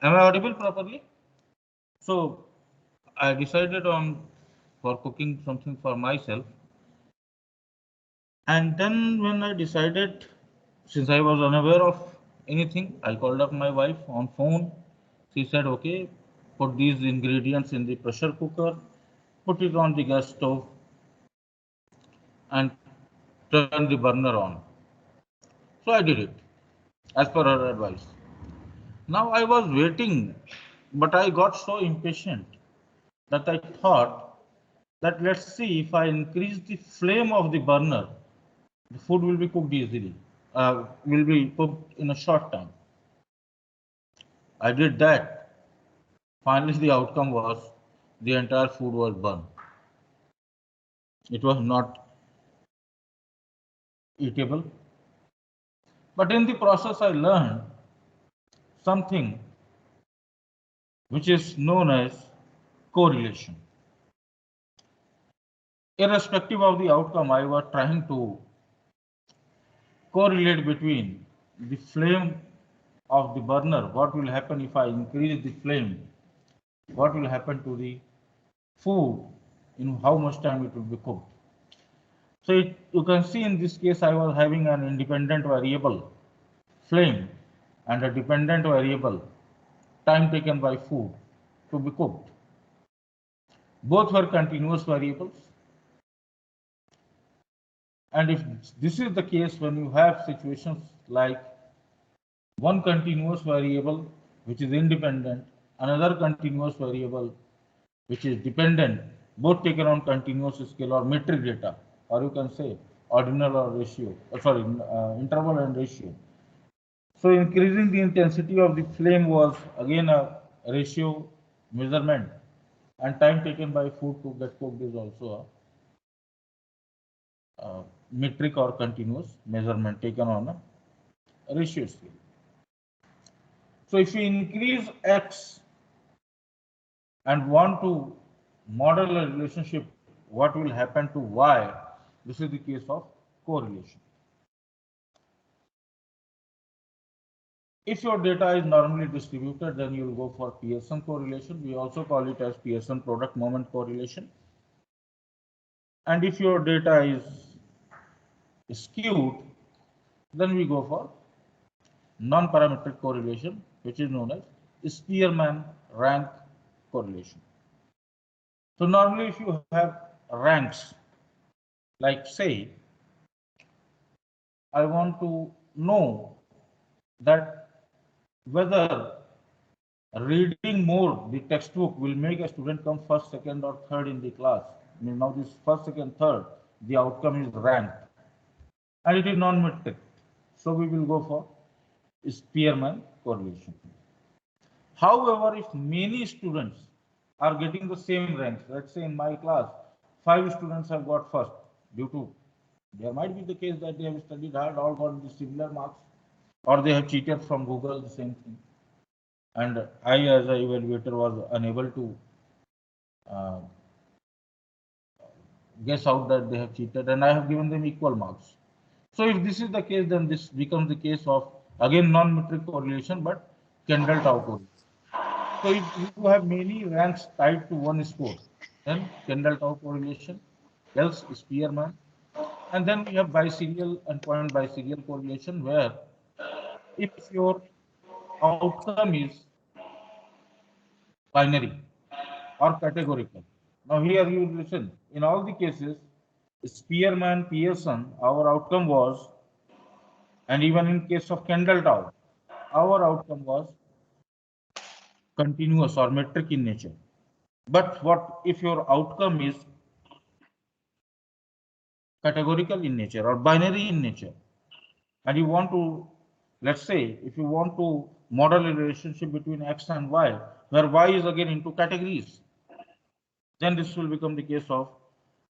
Am I audible properly? So I decided on for cooking something for myself, and then when I decided, since I was unaware of anything, I called up my wife on phone. She said, "Okay, put these ingredients in the pressure cooker, put it on the gas stove, and turn the burner on." So I did it as per her advice. Now I was waiting, but I got so impatient that I thought that let's see if I increase the flame of the burner, the food will be cooked easily, will be cooked in a short time. I did that. Finally, the outcome was the entire food was burned. It was not eatable. But in the process, I learned something which is known as correlation. Irrespective of the outcome, I was trying to correlate between the flame of the burner, what will happen if I increase the flame, what will happen to the food, in how much time it will be cooked. So you can see in this case I was having an independent variable flame and a dependent variable time taken by food to be cooked. Both were continuous variables, and if this is the case, when you have situations like one continuous variable which is independent, another continuous variable which is dependent, both taken on continuous scale or metric data, or you can say ordinal or ratio, interval and ratio. So increasing the intensity of the flame was again a ratio measurement, and time taken by food to get cooked is also a metric or continuous measurement taken on a ratio scale. So if you increase X and want to model a relationship, what will happen to Y? This is the case of correlation. If your data is normally distributed, then you will go for Pearson correlation. We also call it as Pearson product moment correlation. And if your data is skewed, then we go for non-parametric correlation, which is known as Spearman rank correlation. So normally if you have ranks, like say, I want to know that whether reading more the textbook will make a student come first, second, or third in the class. I mean, now this first, second, third, the outcome is ranked, and it is non-metric. So we will go for Spearman correlation. However, if many students are getting the same ranks, let's say in my class, 5 students have got first, due to there might be the case that they have studied hard, all got the similar marks, or they have cheated from Google, the same thing. And I, as an evaluator, was unable to guess out that they have cheated, and I have given them equal marks. So if this is the case, then this becomes the case of again non-metric correlation, but Kendall-Tau correlation. So if you have many ranks tied to one score, then Kendall-Tau correlation, else Spearman, and then we have biserial and point biserial correlation, where if your outcome is binary or categorical. Now here you listen, in all the cases, Spearman, Pearson, our outcome was, and even in case of Kendall-Tau, our outcome was continuous or metric in nature. But what if your outcome is categorical in nature or binary in nature, and you want to, let's say, if you want to model a relationship between X and Y, where Y is again into categories, then this will become the case of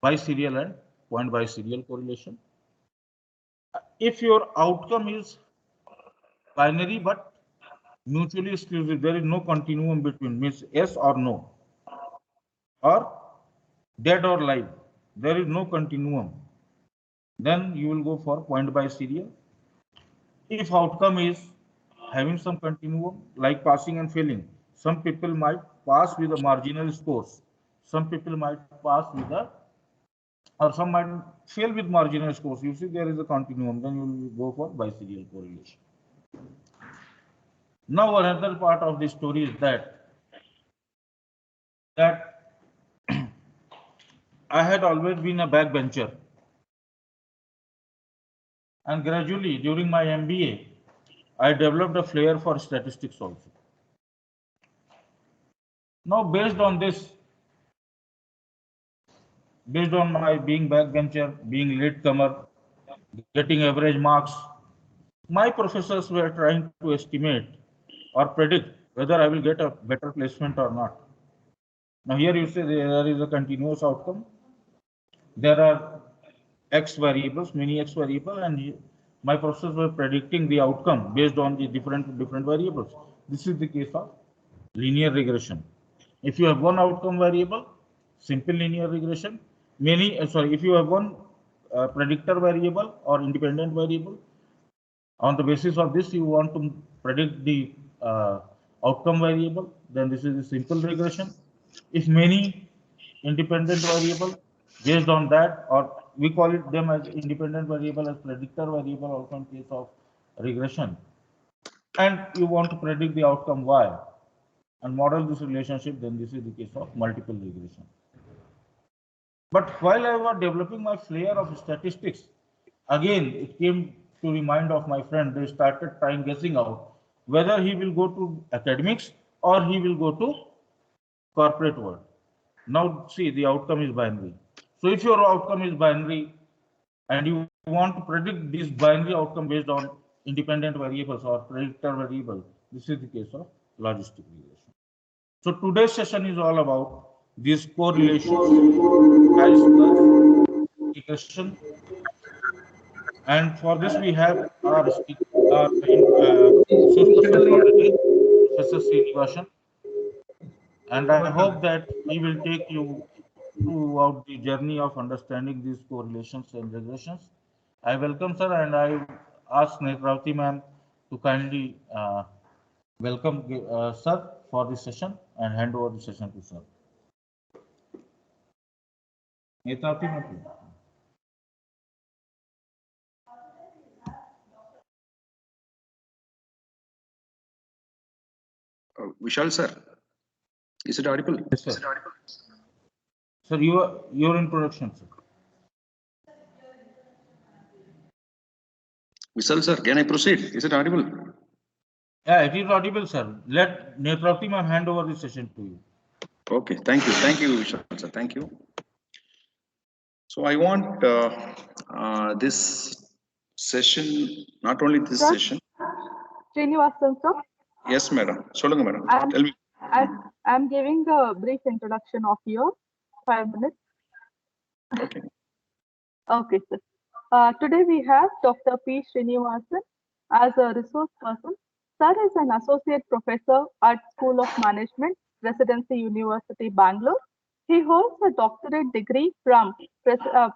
biserial and point biserial correlation. If your outcome is binary but mutually exclusive, there is no continuum between, means yes or no, or dead or live, there is no continuum, then you will go for point biserial. If outcome is having some continuum like passing and failing. Some people might pass with a marginal scores. Some people might pass with a, or some might fail with marginal scores. You see, there is a continuum. Then you will go for biserial correlation. Now, another part of the story is that I had always been a backbencher, and gradually during my MBA, I developed a flair for statistics also. Now, based on this, based on my being backbencher, being latecomer, getting average marks, my professors were trying to estimate or predict whether I will get a better placement or not. Now, here you say there is a continuous outcome. There are X variables, many X variables, and my professors were predicting the outcome based on the different variables. This is the case of linear regression. If you have one outcome variable, simple linear regression. If you have one predictor variable or independent variable, on the basis of this you want to predict the outcome variable, then this is a simple regression. If many independent variable, based on that, or we call it them as independent variable, as predictor variable also in case of regression, and you want to predict the outcome y and model this relationship, then this is the case of multiple regression. But while I was developing my flair of statistics, again it came to the mind of my friend. They started trying guessing out whether he will go to academics or he will go to corporate world. Now see, the outcome is binary. So if your outcome is binary and you want to predict this binary outcome based on independent variables or predictor variable, this is the case of logistic regression. So today's session is all about these correlations as regression, and for this we have our resource person for the day, Professor Srinivasan, and I hope that he will take you throughout the journey of understanding these correlations and regressions. I welcome sir, and I ask Netravati ma'am to kindly welcome sir for this session and hand over the session to sir. Netravati ma'am. Vishal sir, is it audible? Yes, sir. Sir, your introduction, sir. Vishal sir, can I proceed? Is it audible? Yeah, it is audible, sir. Let Netravati ma'am hand over the session to you. Okay, thank you, Vishal sir, thank you. So I want this session, not only this session. Srinivasan sir. Yes, madam. Solunga, madam. Tell me. I'm giving a brief introduction of your 5 minutes. Okay. Okay, sir. Today we have Dr. P. Srinivasan as a resource person. Sir is an associate professor at School of Management, Residency University, Bangalore. He holds a doctorate degree from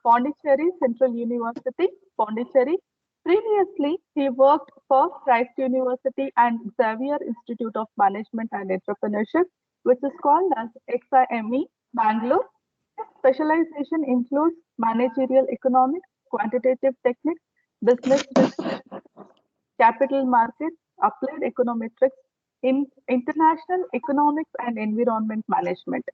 Pondicherry Central University, Pondicherry. Previously, he worked for Christ University and Xavier Institute of Management and Entrepreneurship, which is called as XIME, Bangalore. His specialization includes managerial economics, quantitative techniques, business research, capital markets, applied econometrics, in international economics and environment management.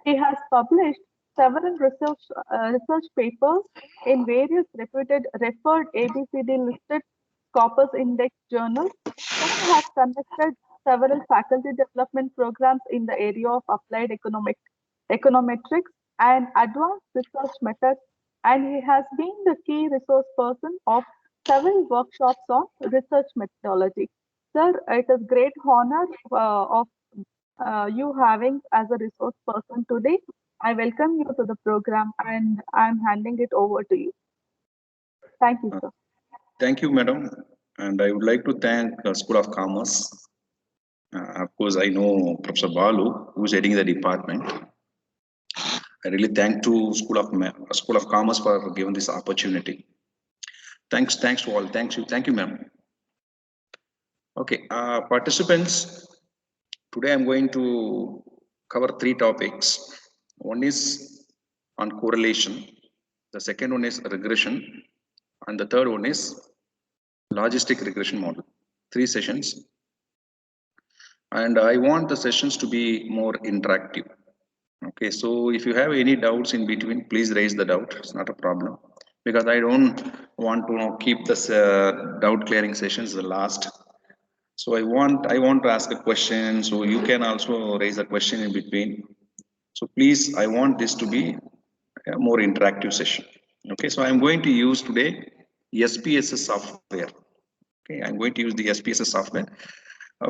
He has published several research papers in various reputed referred ABCD listed Scopus Index journals. He has conducted several faculty development programs in the area of applied econometrics and advanced research methods, and he has been the key resource person of several workshops on research methodology. Sir, it is great honor of you having as a resource person today. I welcome you to the program and I'm handing it over to you. Thank you, sir. Thank you, madam. And I would like to thank School of Commerce. Of course, I know Professor Balu, who is heading the department. I really thank to School of Commerce for giving this opportunity. Thanks to all. Thank you, ma'am. Okay, participants, today I'm going to cover three topics. One is on correlation, the second one is regression, and the third one is logistic regression model. 3 sessions, and I want the sessions to be more interactive. Okay, so if you have any doubts in between, please raise the doubt. It's not a problem, because I don't want to keep this doubt clearing sessions the last. So I want to ask a question, so you can also raise a question in between. So please, I want this to be a more interactive session. Okay, so I'm going to use today SPSS software. Okay, I'm going to use the SPSS software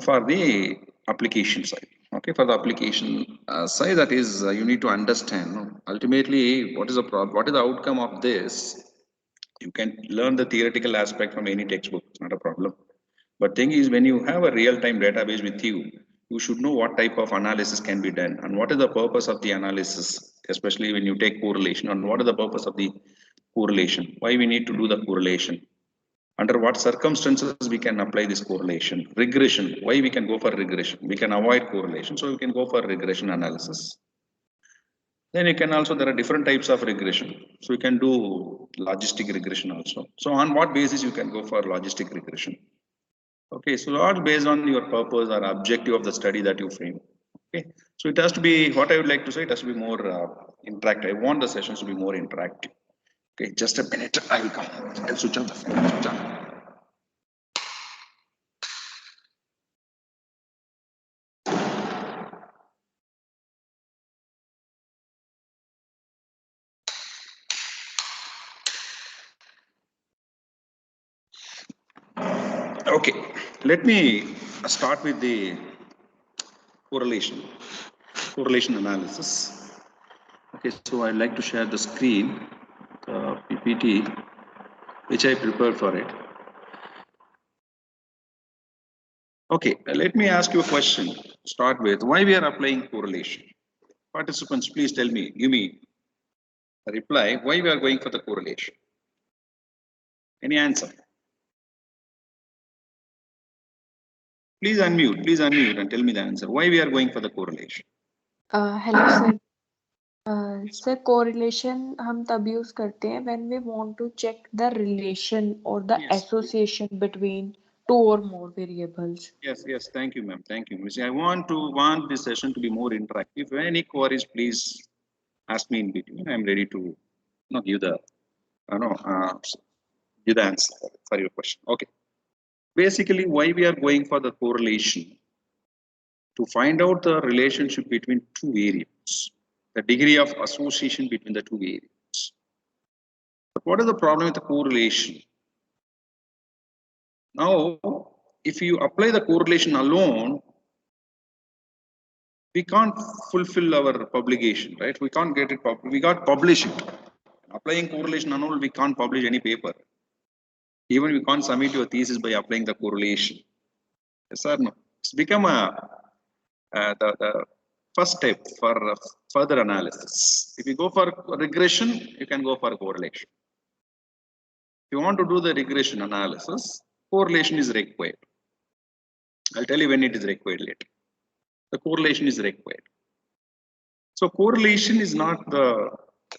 for the application side. Okay, for the application side, that is, you need to understand ultimately what is the problem, what is the outcome of this. You can learn the theoretical aspect from any textbook, it's not a problem. But thing is, when you have a real-time database with you, you should know what type of analysis can be done and what is the purpose of the analysis, especially when you take correlation, and what is the purpose of the correlation, why we need to do the correlation, under what circumstances we can apply this correlation. Regression, why we can go for regression, we can avoid correlation, so we can go for regression analysis. Then you can also, there are different types of regression, so you can do logistic regression also. So on what basis you can go for logistic regression? Okay, so all based on your purpose or objective of the study that you frame. Okay, so it has to be, what I would like to say, it has to be more interactive. I want the sessions to be more interactive. Okay, just a minute, I will come. I'll switch on the fan. Switch on. Okay, let me start with the correlation analysis. Okay, so I'd like to share the screen, the PPT, which I prepared for it. Okay, let me ask you a question. Start with, why we are applying correlation? Participants, please tell me, give me a reply, why we are going for the correlation? Any answer? Please unmute and tell me the answer. Why we are going for the correlation? Hello sir. Sir, correlation हम तब use करते हैं when we want to check the relation or the Yes. association between two or more variables. Yes, thank you, ma'am. Thank you. You see, I want this session to be more interactive. If any queries, please ask me in between. I'm ready to give the give the answer for your question. Okay. Basically, why we are going for the correlation? To find out the relationship between two variables, the degree of association between the two variables. But what is the problem with the correlation? Now, if you apply the correlation alone, we can't fulfill our publication, right? We can't get it we can't publish it. Applying correlation alone, we can't publish any paper. Even we can't submit your thesis by applying the correlation. Yes or no? It's become the first step for further analysis. If you go for regression, you can go for correlation. If you want to do the regression analysis, correlation is required. I'll tell you when it is required later. The correlation is required. So correlation is not the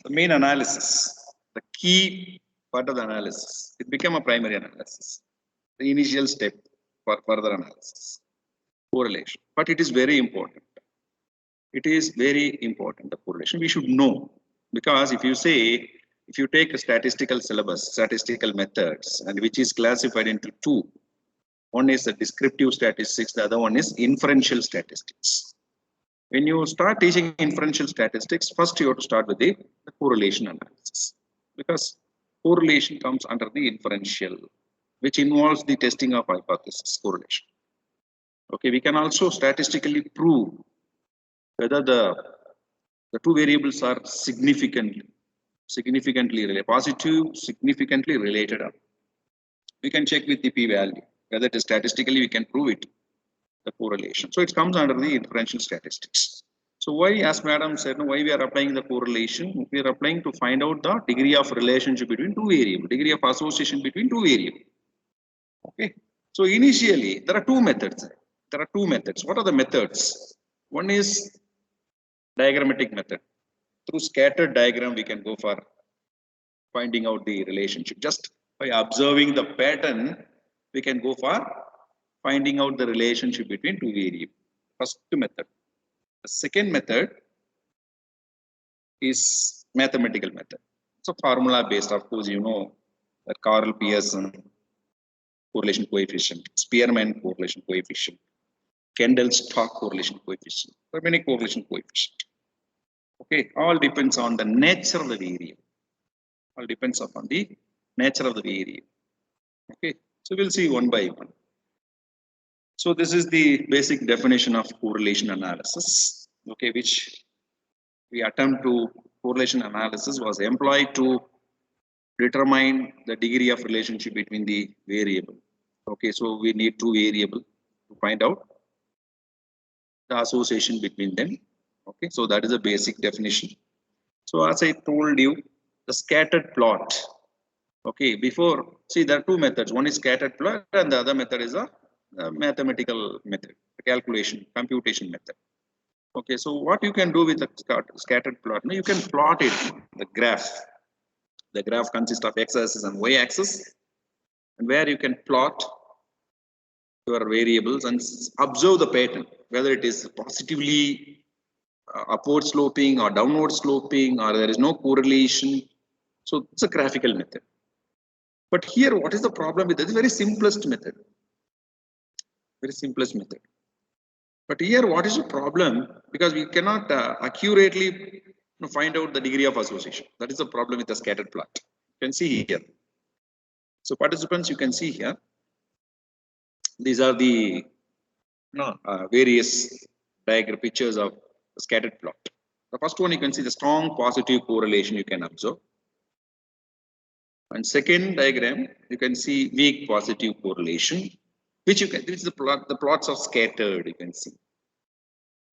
main analysis, the key part of the analysis. It became a primary analysis, the initial step for further analysis. Correlation, but it is very important. It is very important, the correlation. We should know, because if you take a statistical syllabus, statistical methods, and which is classified into two. One is the descriptive statistics, the other one is inferential statistics. When you start teaching inferential statistics, first you have to start with the correlation analysis, because correlation comes under the inferential, which involves the testing of hypothesis correlation. Okay, we can also statistically prove whether the two variables are significantly related, positive, significantly related. We can check with the p-value, whether it is statistically we can prove it, the correlation. So it comes under the inferential statistics. So why, as madam said, why we are applying the correlation? We are applying to find out the degree of relationship between two variables, degree of association between two variables. Okay. So initially, there are two methods. There are two methods. What are the methods? One is diagrammatic method. Through scattered diagram, we can go for finding out the relationship. Just by observing the pattern, we can go for finding out the relationship between two variables. First method. The second method is mathematical method. So formula based, of course, you know that Carl Pearson correlation coefficient, Spearman correlation coefficient, Kendall-Stock correlation coefficient. There are many correlation coefficients. Okay, all depends on the nature of the variable. All depends upon the nature of the variable. Okay, so we'll see one by one. So this is the basic definition of correlation analysis. Okay, which we attempt to correlation analysis was employed to determine the degree of relationship between the variable. Okay, so we need two variables to find out the association between them. Okay, so that is a basic definition. So as I told you, the scattered plot. Okay, before, see, there are two methods. One is scattered plot and the other method is a mathematical method, a calculation, computation method. Okay, so what you can do with a scattered plot, you can plot it, the graph. The graph consists of x-axis and y-axis, and where you can plot your variables and observe the pattern, whether it is positively upward sloping or downward sloping, or there is no correlation. So it's a graphical method. But here, what is the problem with it? It's very simplest method. Very simplest method. But here, what is the problem? Because we cannot accurately find out the degree of association. That is the problem with the scattered plot. You can see here. So participants, you can see here. These are the various diagram pictures of the scattered plot. The first one, you can see the strong positive correlation you can observe. And second diagram, you can see weak positive correlation, which you can, this is the plots of scattered, you can see.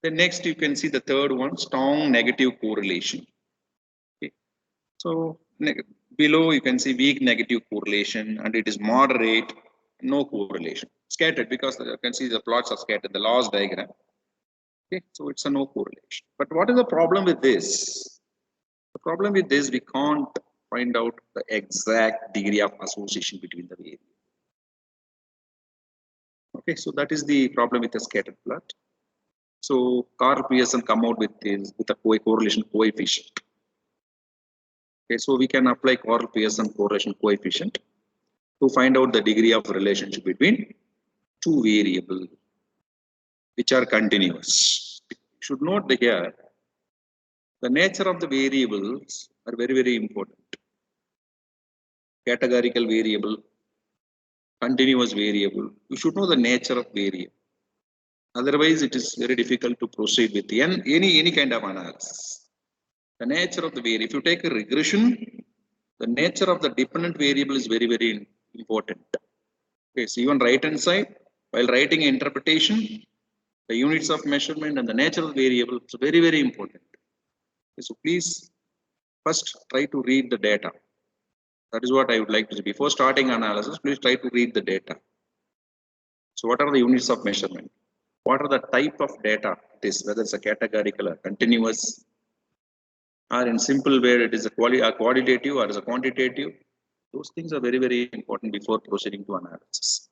Then next, you can see the third one, strong negative correlation. Okay. So below, you can see weak negative correlation, and it is moderate, no correlation. Scattered, because you can see the plots are scattered, the last diagram. Okay, so it's a no correlation. But what is the problem with this? The problem with this, we can't find out the exact degree of association between the variables. Okay, so that is the problem with the scattered plot. So Carl Pearson come out with this with a correlation coefficient. Okay, so we can apply Carl Pearson correlation coefficient to find out the degree of relationship between two variables which are continuous. You should note here the nature of the variables are very, very important. Categorical variable, continuous variable. You should know the nature of variable. Otherwise, it is very difficult to proceed with any kind of analysis. The nature of the variable. If you take a regression, the nature of the dependent variable is very, very important. Okay, so even right hand side, while writing interpretation, the units of measurement and the nature of the variable is very, very important. Okay, so please first try to read the data. That is what I would like to say. Before starting analysis, please try to read the data. So what are the units of measurement? What are the type of data it is, whether it's a categorical or continuous, or in simple way it is a qualitative or is a quantitative. Those things are very, very important before proceeding to analysis.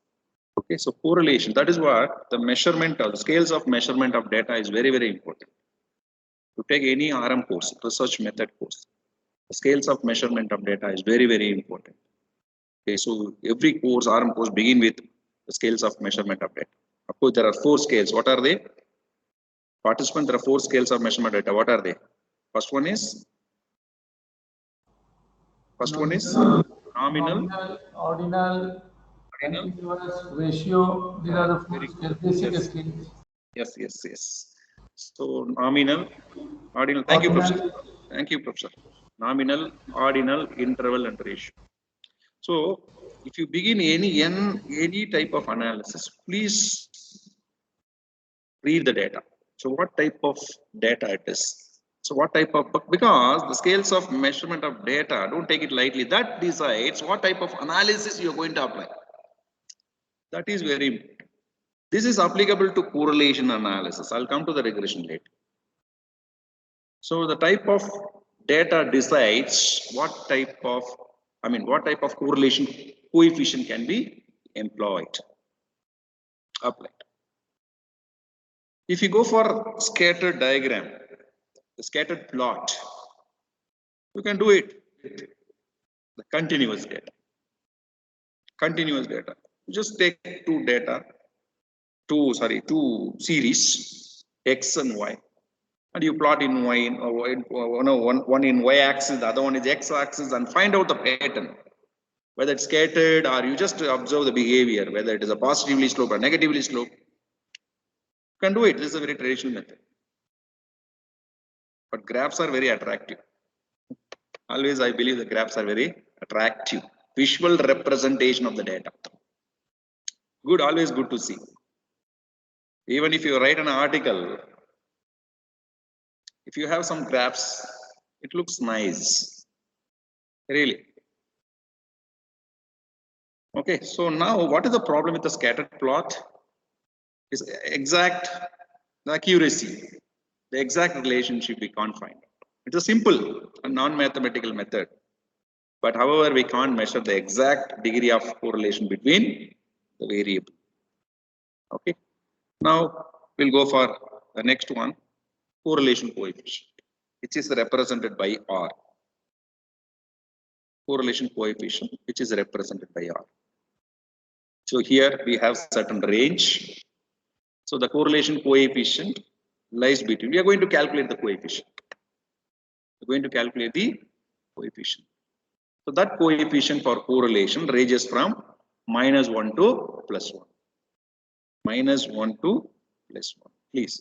Okay, so correlation, that is what the measurement or the scales of measurement of data is very, very important. To take any RM course, research method course, the scales of measurement of data is very, very important. Okay, so every course, RM course begin with the scales of measurement of data. Of course, there are 4 scales. What are they? Participants, there are 4 scales of measurement data. What are they? First one is nominal, ordinal, continuous, ratio. These are the 4 scales, basic scales. Yes. So nominal, ordinal. Thank you, Professor. Thank you, Professor. Nominal, ordinal, interval, and ratio. So if you begin any type of analysis, please read the data. So what type of data it is? So what type of, because the scales of measurement of data, don't take it lightly, that decides what type of analysis you're going to apply. That is very important. This is applicable to correlation analysis. I'll come to the regression later. So the type of data decides what type of correlation coefficient can be employed, applied. If you go for scattered diagram, the scattered plot, you can do it with the continuous data. Continuous data. You just take two series, X and Y, and you plot in one in Y axis, the other one is X axis, and find out the pattern, whether it's scattered or you just observe the behavior, whether it is a positively sloped or negatively sloped. You can do it. This is a very traditional method. But graphs are very attractive. Always I believe the graphs are very attractive. Visual representation of the data. Good, always good to see. Even if you write an article, if you have some graphs, it looks nice. Really. Okay, so now what is the problem with the scattered plot? Is exact accuracy, the exact relationship we can't find. It's a simple and non-mathematical method. But however, we can't measure the exact degree of correlation between the variable. Okay. Now we'll go for the next one, correlation coefficient, which is represented by R. Correlation coefficient, which is represented by R. So here we have certain range. So the correlation coefficient lies between. We are going to calculate the coefficient. We're going to calculate the coefficient. So that coefficient for correlation ranges from -1 to +1. -1 to +1. Please.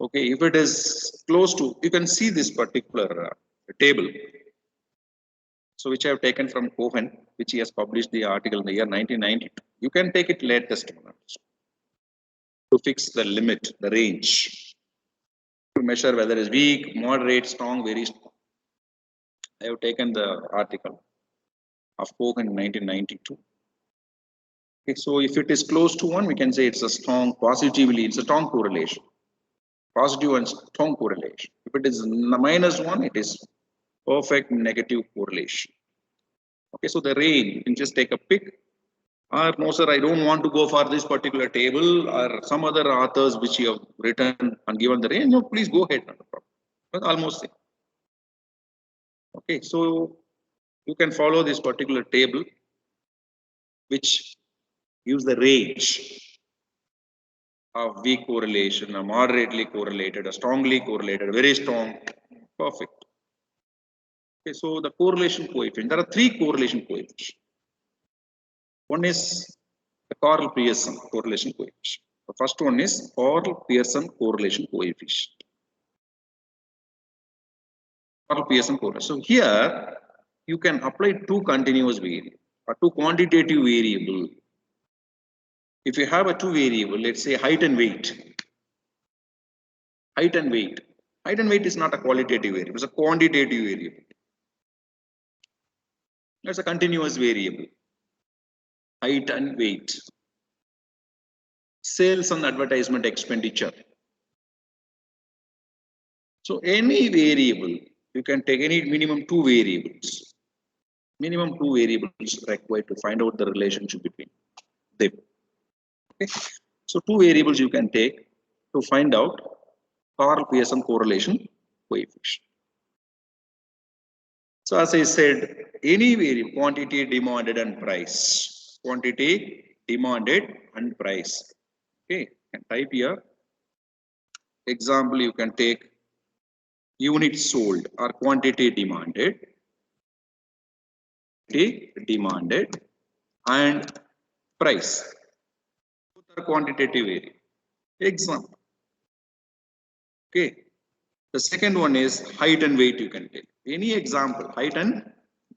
Okay, if it is close to, you can see this particular table. So which I have taken from Cohen, which he has published the article in the year 1992. You can take it latest to fix the limit, the range, to measure whether it is weak, moderate, strong, very strong. I have taken the article of Cohen in 1992. Okay, so if it is close to 1, we can say it's a strong, positively, it's a strong correlation. Positive and strong correlation. If it is -1, it is perfect negative correlation. Okay, so the range, you can just take a pick. Or no, sir, I don't want to go for this particular table or some other authors which you have written and given the range. No, please go ahead. But almost same. Okay, so you can follow this particular table, which gives the range of weak correlation, a moderately correlated, a strongly correlated, very strong, perfect. Okay, so the correlation coefficient, there are 3 correlation coefficients. One is the Carl-Pearson correlation coefficient. The first one is Carl-Pearson correlation coefficient. Carl-Pearson correlation. So here you can apply 2 continuous variables or 2 quantitative variables. If you have a 2 variable, let's say height and weight. Height and weight. Height and weight is not a qualitative variable, it's a quantitative variable. It's a continuous variable. Height and weight. Sales and advertisement expenditure. So any variable, you can take any minimum 2 variables. Minimum 2 variables required to find out the relationship between them. Okay. So 2 variables you can take to find out Carl-Pearson correlation coefficient. So as I said, any variable, quantity, demanded and price. Quantity, demanded and price. Okay, you can type here. Example, you can take units sold or quantity demanded, and price. Both are quantitative variable. Example. Okay. The second one is height and weight you can take. Any example, height and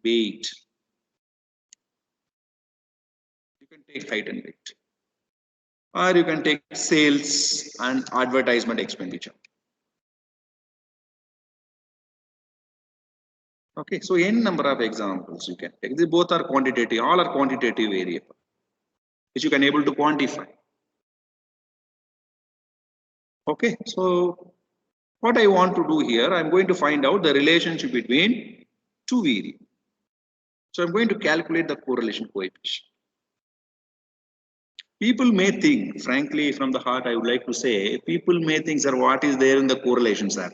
weight. You can take height and weight. Or you can take sales and advertisement expenditure. Okay, so n number of examples you can take. They both are quantitative, all are quantitative variable. which you can able to quantify. Okay, so what I want to do here, I'm going to find out the relationship between two variables. So I'm going to calculate the correlation coefficient. People may think, frankly, from the heart, I would like to say, people may think, sir, what is there in the correlation, sir?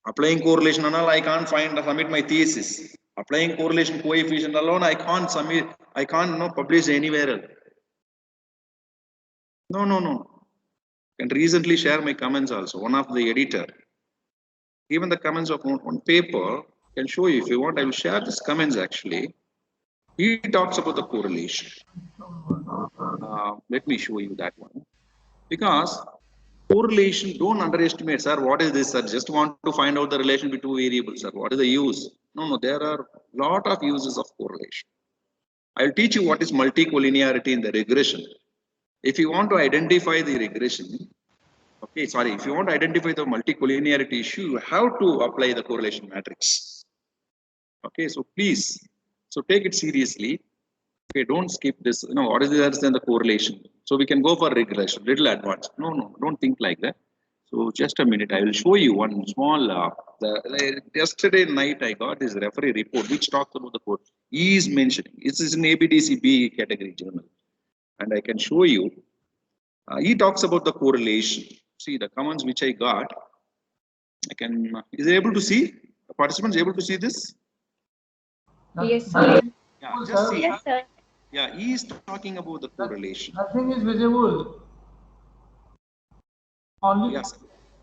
Applying correlation and all, I can't submit my thesis. Applying correlation coefficient alone, I can't publish anywhere else. No. And recently share my comments also. One of the editor, even the comments of one paper, can show you if you want. I will share this comments actually. He talks about the correlation. Let me show you that one. Because correlation, don't underestimate, sir. What is this, sir? Just want to find out the relation between two variables, sir. What is the use? No, there are a lot of uses of correlation. I'll teach you what is multicollinearity in the regression. If you want to identify the regression, if you want to identify the multicollinearity issue, you have to apply the correlation matrix. Okay, so please, take it seriously. Okay, don't skip this. What is the correlation? So we can go for regression, little advanced. No, don't think like that. So just a minute, I will show you one small. Yesterday night, I got this referee report which talks about the code. He is mentioning. This is an ABDCB category journal, and I can show you. He talks about the correlation. See the comments which I got. I can. Is it able to see? The participants able to see this? Yes, sir. Yeah, just see. Yes, sir. Yeah, he is talking about the correlation. Nothing is visible. Only, Yes.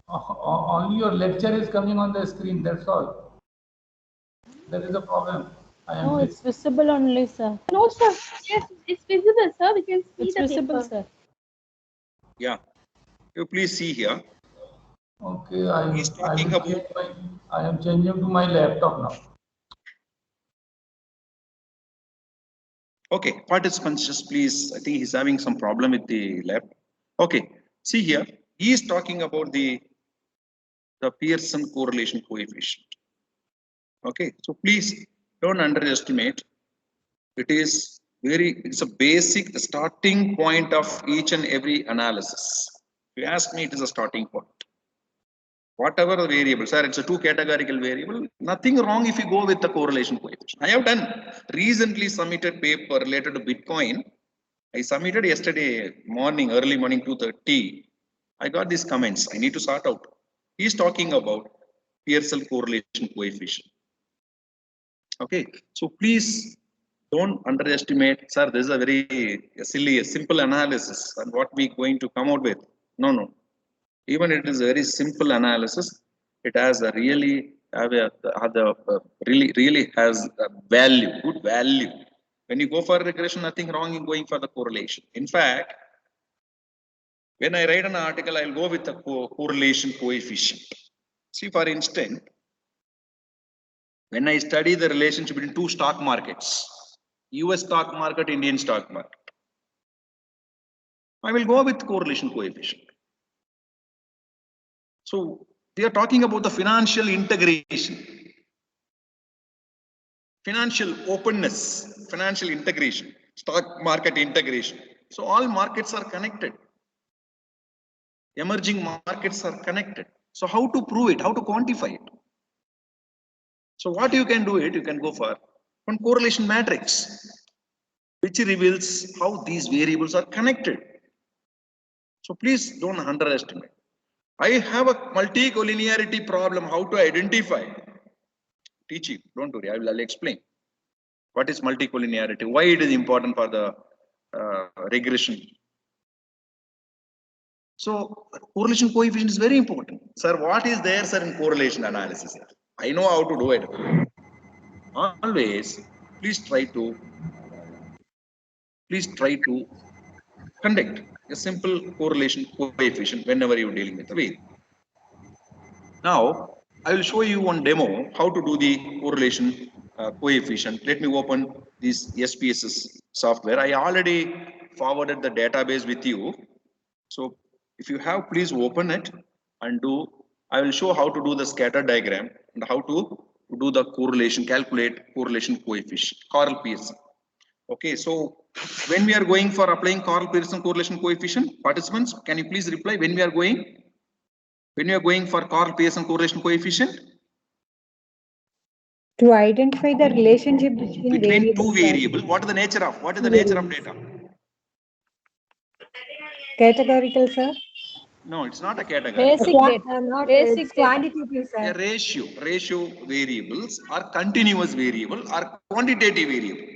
only your lecture is coming on the screen. That's all. There is a problem. No, it's visible only, sir. No, sir. Yes, it's visible, sir. We can see It's the visible, paper. sir. Yeah. You please see here. Okay, He's talking I am changing to my laptop now. Okay, participants, just please. I think he's having some problem with the lab. Okay, see here. He is talking about the Pearson correlation coefficient. Okay, so please don't underestimate. It's a basic, the starting point of each and every analysis. If you ask me, it is a starting point. Whatever the variable, sir, it's a two categorical variable. Nothing wrong if you go with the correlation coefficient. I have done recently submitted paper related to Bitcoin. I submitted yesterday morning, early morning, 2:30. I got these comments. I need to sort out. He's talking about Pearson correlation coefficient. Okay, so please don't underestimate, sir. This is a very silly, simple analysis, and what we going to come out with. No. Even it is a very simple analysis. It has a really really has a value, good value. When you go for regression, nothing wrong in going for the correlation. In fact, when I write an article, I'll go with the correlation coefficient. See, for instance, when I study the relationship between two stock markets, US stock market, Indian stock market, I will go with correlation coefficient. So we are talking about the financial integration, financial openness, financial integration, stock market integration. So all markets are connected. Emerging markets are connected. So how to prove it? How to quantify it? So what you can do it, you can go for one correlation matrix, which reveals how these variables are connected. So please don't underestimate. I have a multicollinearity problem, how to identify. Teach you, don't worry, I'll explain. What is multicollinearity? Why it is important for the regression? So correlation coefficient is very important. Sir, what is there, sir, in correlation analysis? I know how to do it. Always, please try to conduct a simple correlation coefficient whenever you're dealing with the variable. Now, I will show you one demo how to do the correlation coefficient. Let me open this SPSS software. I already forwarded the database with you. So if you have, please open it and do. I will show how to do the scatter diagram and how to do the correlation, calculate correlation coefficient, Carl Pearson. Okay, so when we are going for applying Carl Pearson correlation coefficient, participants, can you please reply when we are going? When we are going for Carl Pearson correlation coefficient? To identify the relationship between Two variables. variables. What is the nature of? What is the nature of data? Categorical, sir. No, it's not a category. Basic data. Not Basic data. quantitative, sir. A ratio variables are continuous variable or quantitative variable.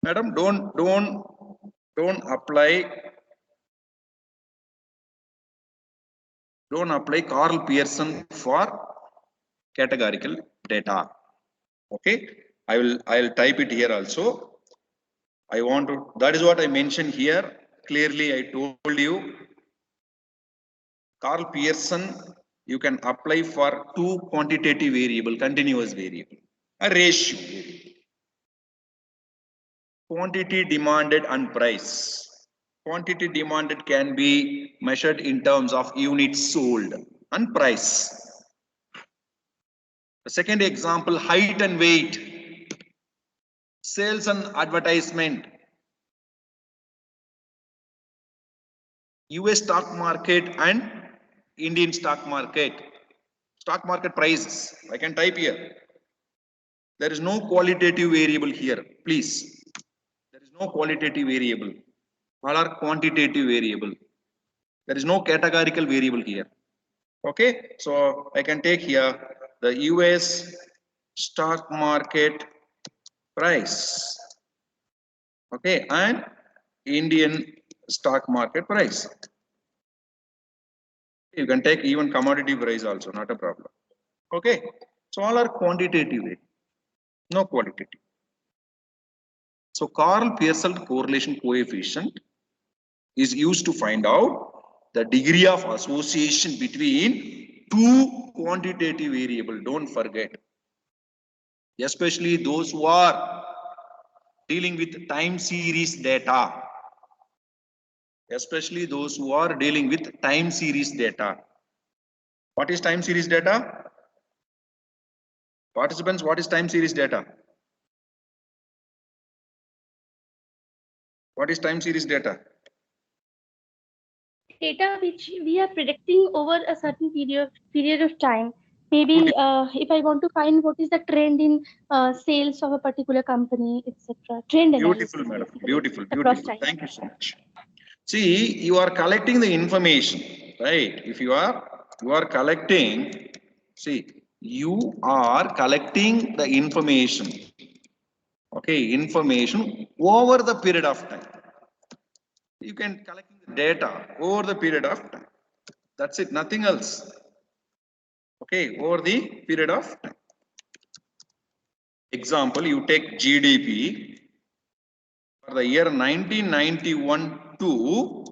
Madam, don't apply Carl Pearson for categorical data. Okay, I'll type it here also. I want to, that is what I mentioned here. Clearly, I told you Carl Pearson you can apply for two quantitative variable, continuous variable, a ratio variable. Quantity demanded and price. Quantity demanded can be measured in terms of units sold and price. The second example, height and weight, sales and advertisement, US stock market and Indian stock market prices. I can type here. There is no qualitative variable here, please. There is no qualitative variable. All are quantitative variable. There is no categorical variable here. Okay, so I can take here the US stock market price. Okay, and Indian stock market price. You can take even commodity price also, not a problem. Okay, so all are quantitative, no qualitative. So Carl Pearson correlation coefficient is used to find out the degree of association between two quantitative variable. Don't forget, especially those who are dealing with time series data. Especially those who are dealing with time series data. What is time series data? Participants, what is time series data? What is time series data? Data which we are predicting over a certain period of time. Maybe if I want to find what is the trend in sales of a particular company, etc. Trend analysis. Beautiful, madam. Basically. Beautiful, Across beautiful. time. Thank you so much. See, you are collecting the information, right? If you are collecting, see, you are collecting the information. Okay, information over the period of time. You can collect the data over the period of time. That's it, nothing else. Okay, over the period of time. Example, you take GDP for the year 1991 to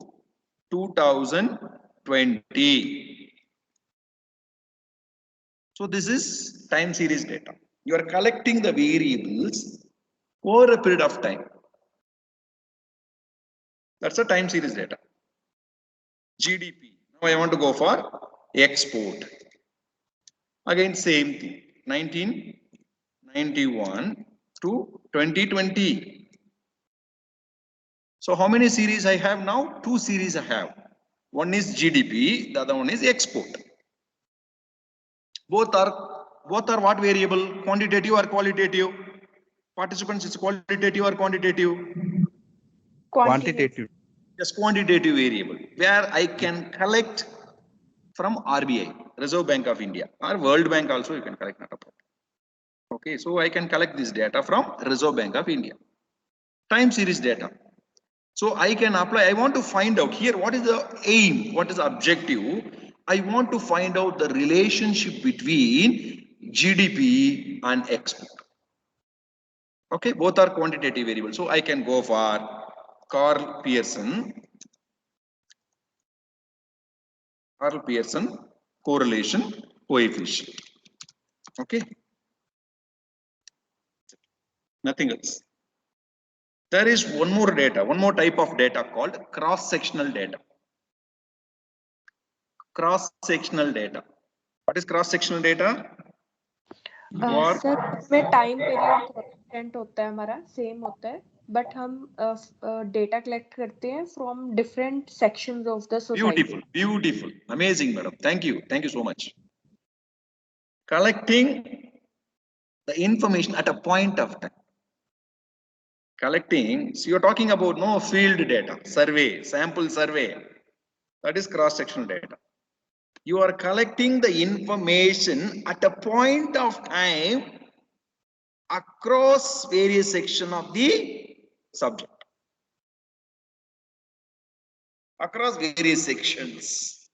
2020. So this is time series data. You are collecting the variables over a period of time. That's a time series data. GDP. Now I want to go for export. Again, same thing. 1991 to 2020. So how many series I have now? Two series I have. One is GDP, the other one is export. Both are what variable? Quantitative or qualitative? Participants, it's qualitative or quantitative? Quantitative. Just quantitative variable, where I can collect from RBI, Reserve Bank of India, or World Bank also you can collect, not a problem. Okay, so I can collect this data from Reserve Bank of India. Time series data. So I can apply, I want to find out here, what is the aim, what is the objective? I want to find out the relationship between GDP and export. Okay, both are quantitative variables. So I can go for Carl Pearson correlation coefficient. Okay, nothing else. There is one more type of data called cross-sectional data. Cross-sectional data. What is cross-sectional data? Sir, उसमें time period content होता है हमारा same होता है, but हम data collect करते हैं from different sections of the society. Beautiful, beautiful, amazing, madam. Thank you so much. Collecting the information at a point of time. Collecting, so you're talking about no field data, survey, sample survey. That is cross-sectional data. You are collecting the information at a point of time across various sections of the subject. Across various sections.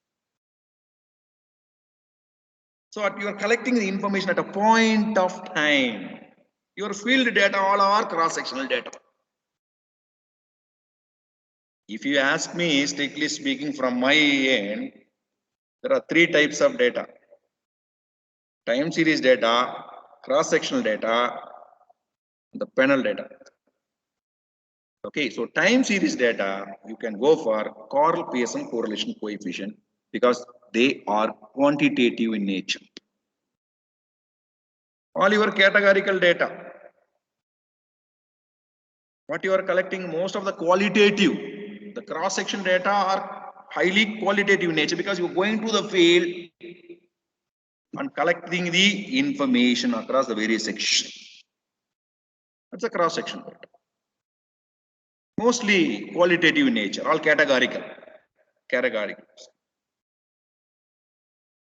So you are collecting the information at a point of time. Your field data all are cross-sectional data. If you ask me, strictly speaking from my end, there are three types of data. Time series data, cross-sectional data, the panel data. Okay, so time series data, you can go for Karl Pearson correlation coefficient because they are quantitative in nature. All your categorical data, what you are collecting, most of the qualitative, the cross-section data are highly qualitative in nature because you are going to the field and collecting the information across the various sections. That's a cross-section data. Mostly qualitative in nature, all categorical.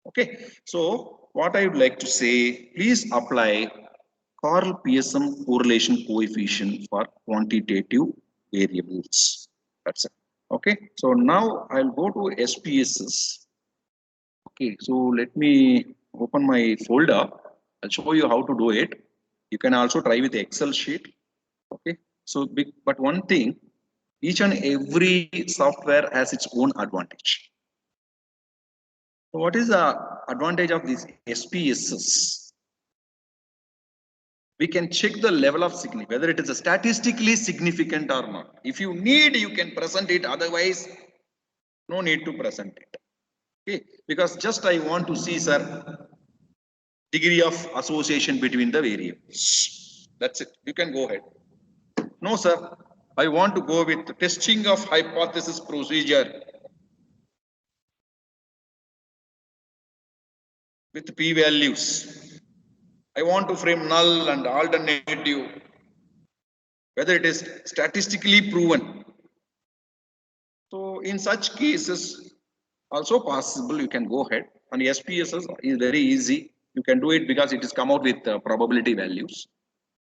Okay, so what I would like to say, please apply Karl Pearson correlation coefficient for quantitative variables. That's it. Okay, so now I'll go to SPSS. Okay, so let me open my folder. I'll show you how to do it. You can also try with the Excel sheet. Okay, so but one thing, each and every software has its own advantage. So what is the advantage of these SPSS? We can check the level of significance, whether it is statistically significant or not. If you need, you can present it. Otherwise, no need to present it. Okay, because just I want to see, sir, degree of association between the variables. That's it. You can go ahead. No, sir, I want to go with testing of hypothesis procedure with p-values. I want to frame null and alternative, whether it is statistically proven. So in such cases, also possible, you can go ahead. And SPSS is very easy. You can do it because it is come out with probability values.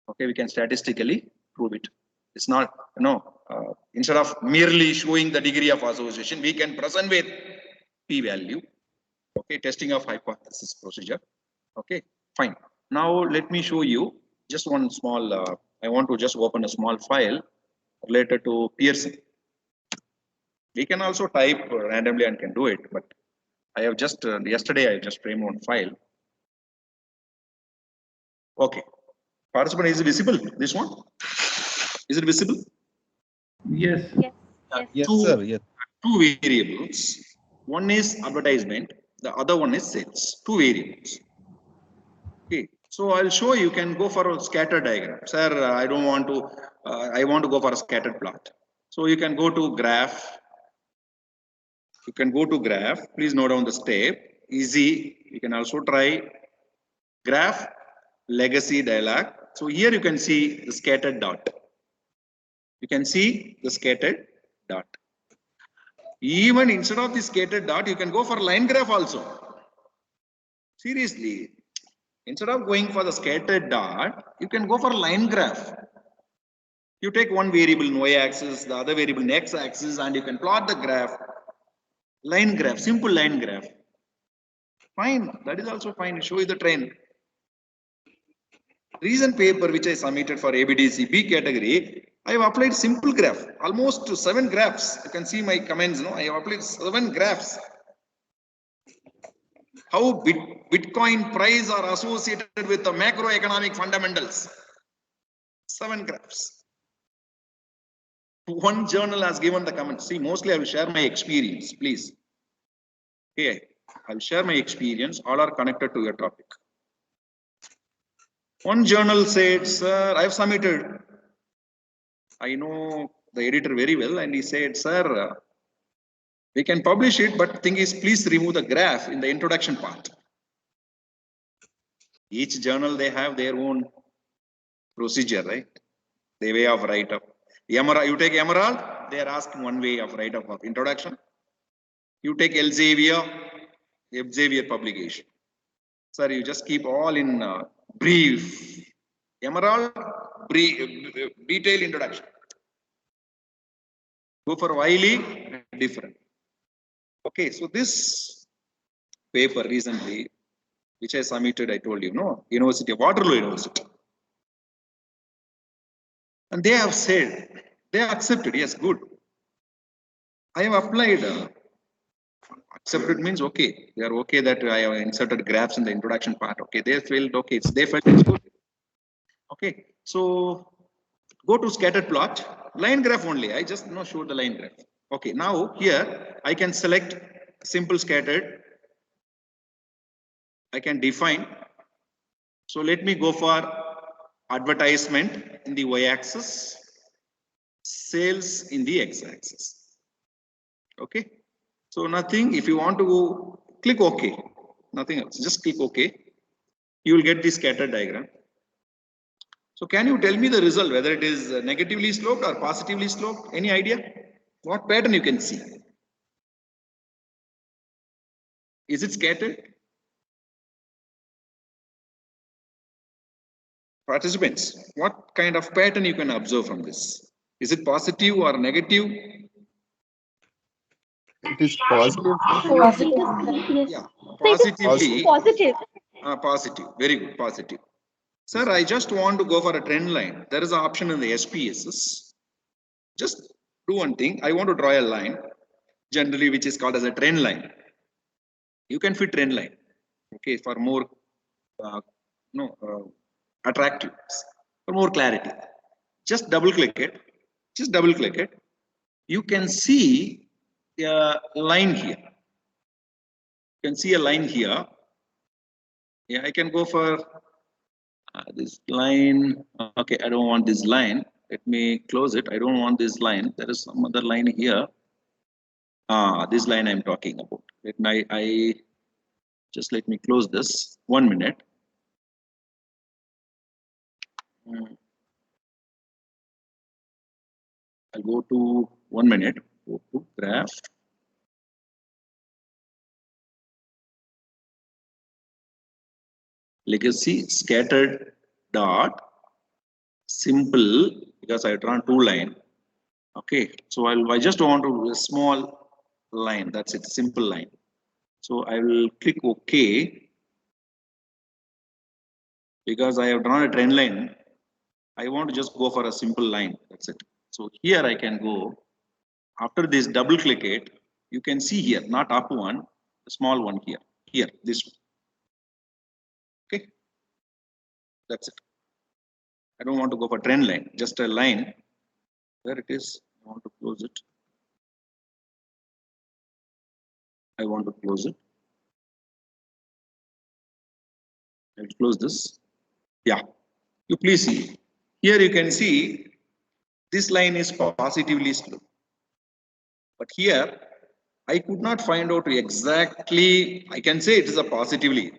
Okay, we can statistically prove it. It's not, instead of merely showing the degree of association, we can present with p-value. Okay, testing of hypothesis procedure. Okay, fine. Now let me show you just one small, I want to just open a small file related to Pearson. We can also type randomly and can do it, but I have just, yesterday I just framed one file. Okay, participant, is it visible, this one? Is it visible? Yes. Yes. Yes, sir. Yes. Two variables. One is advertisement, the other one is sales. Two variables. Okay, so I'll show you can go for a scatter diagram. Sir, I don't want to, I want to go for a scattered plot. So you can go to graph. You can go to graph. Please note down the step. Easy. You can also try graph legacy dialog. So here you can see the scattered dot. You can see the scattered dot. Even instead of the scattered dot, you can go for line graph also. Seriously, instead of going for the scattered dot, you can go for line graph. You take one variable in y-axis, the other variable in x-axis, and you can plot the graph. Line graph, simple line graph. Fine, that is also fine. Show you the trend. Recent paper which I submitted for ABDC B category, I have applied simple graph, almost 7 graphs. You can see my comments, no? I have applied 7 graphs. How Bitcoin price are associated with the macroeconomic fundamentals. 7 graphs. One journal has given the comment. See, mostly I will share my experience, please. Okay, I will share my experience. All are connected to your topic. One journal said, sir, I've submitted. I know the editor very well, and he said, sir, we can publish it, but thing is, please remove the graph in the introduction part. Each journal, they have their own procedure, right? The way of write-up. Emerald, you take Emerald, they are asking one way of write-up of introduction. You take Elsevier publication. Sir, you just keep all in brief. Emerald, brief, detailed introduction. Go for Wiley, different. Okay, so this paper recently, which I submitted, I told you, no, University of Waterloo University. And they have said, they accepted, yes, good. I have applied, accepted means okay. They are okay that I have inserted graphs in the introduction part. Okay, they felt okay, they felt it's good. Okay, so go to scattered plot, line graph only. I just show the line graph. Okay, now here I can select simple scattered. I can define. So let me go for advertisement in the y-axis, sales in the x-axis. Okay, so nothing. If you want to go, click OK. Nothing else. Just click OK. You will get the scatter diagram. So can you tell me the result, whether it is negatively sloped or positively sloped? Any idea? What pattern you can see? Is it scattered? Participants, what kind of pattern you can observe from this? Is it positive or negative? It is positive. Positive. Yes. Yeah, So it is positively. positive. Positive, very good, positive. Sir, I just want to go for a trend line. There is an option in the SPSS. Just do one thing. I want to draw a line, generally which is called as a trend line. You can fit trend line, okay, for more attractive, for more clarity. Just double click it. Just double click it. You can see a line here. You can see a line here. Yeah, I can go for this line. Okay, I don't want this line. Let me close it. I don't want this line. There is some other line here. This line I'm talking about. Let me, just let me close this. 1 minute. I'll go to 1 minute. Go to graph. Legacy scattered dot simple, because I drawn 2 line. Okay, so I just want to a small line. That's it, simple line. So I will click OK, because I have drawn a trend line. I want to just go for a simple line. That's it. So here I can go. After this, double click it. You can see here, not up one, the small one here. Here, this one. Okay, that's it. I don't want to go for trend line, just a line. There it is. I want to close it. I want to close it. I'll close this. Yeah, you please see. Here you can see this line is positively sloped. But here I could not find out exactly. I can say it is a positively.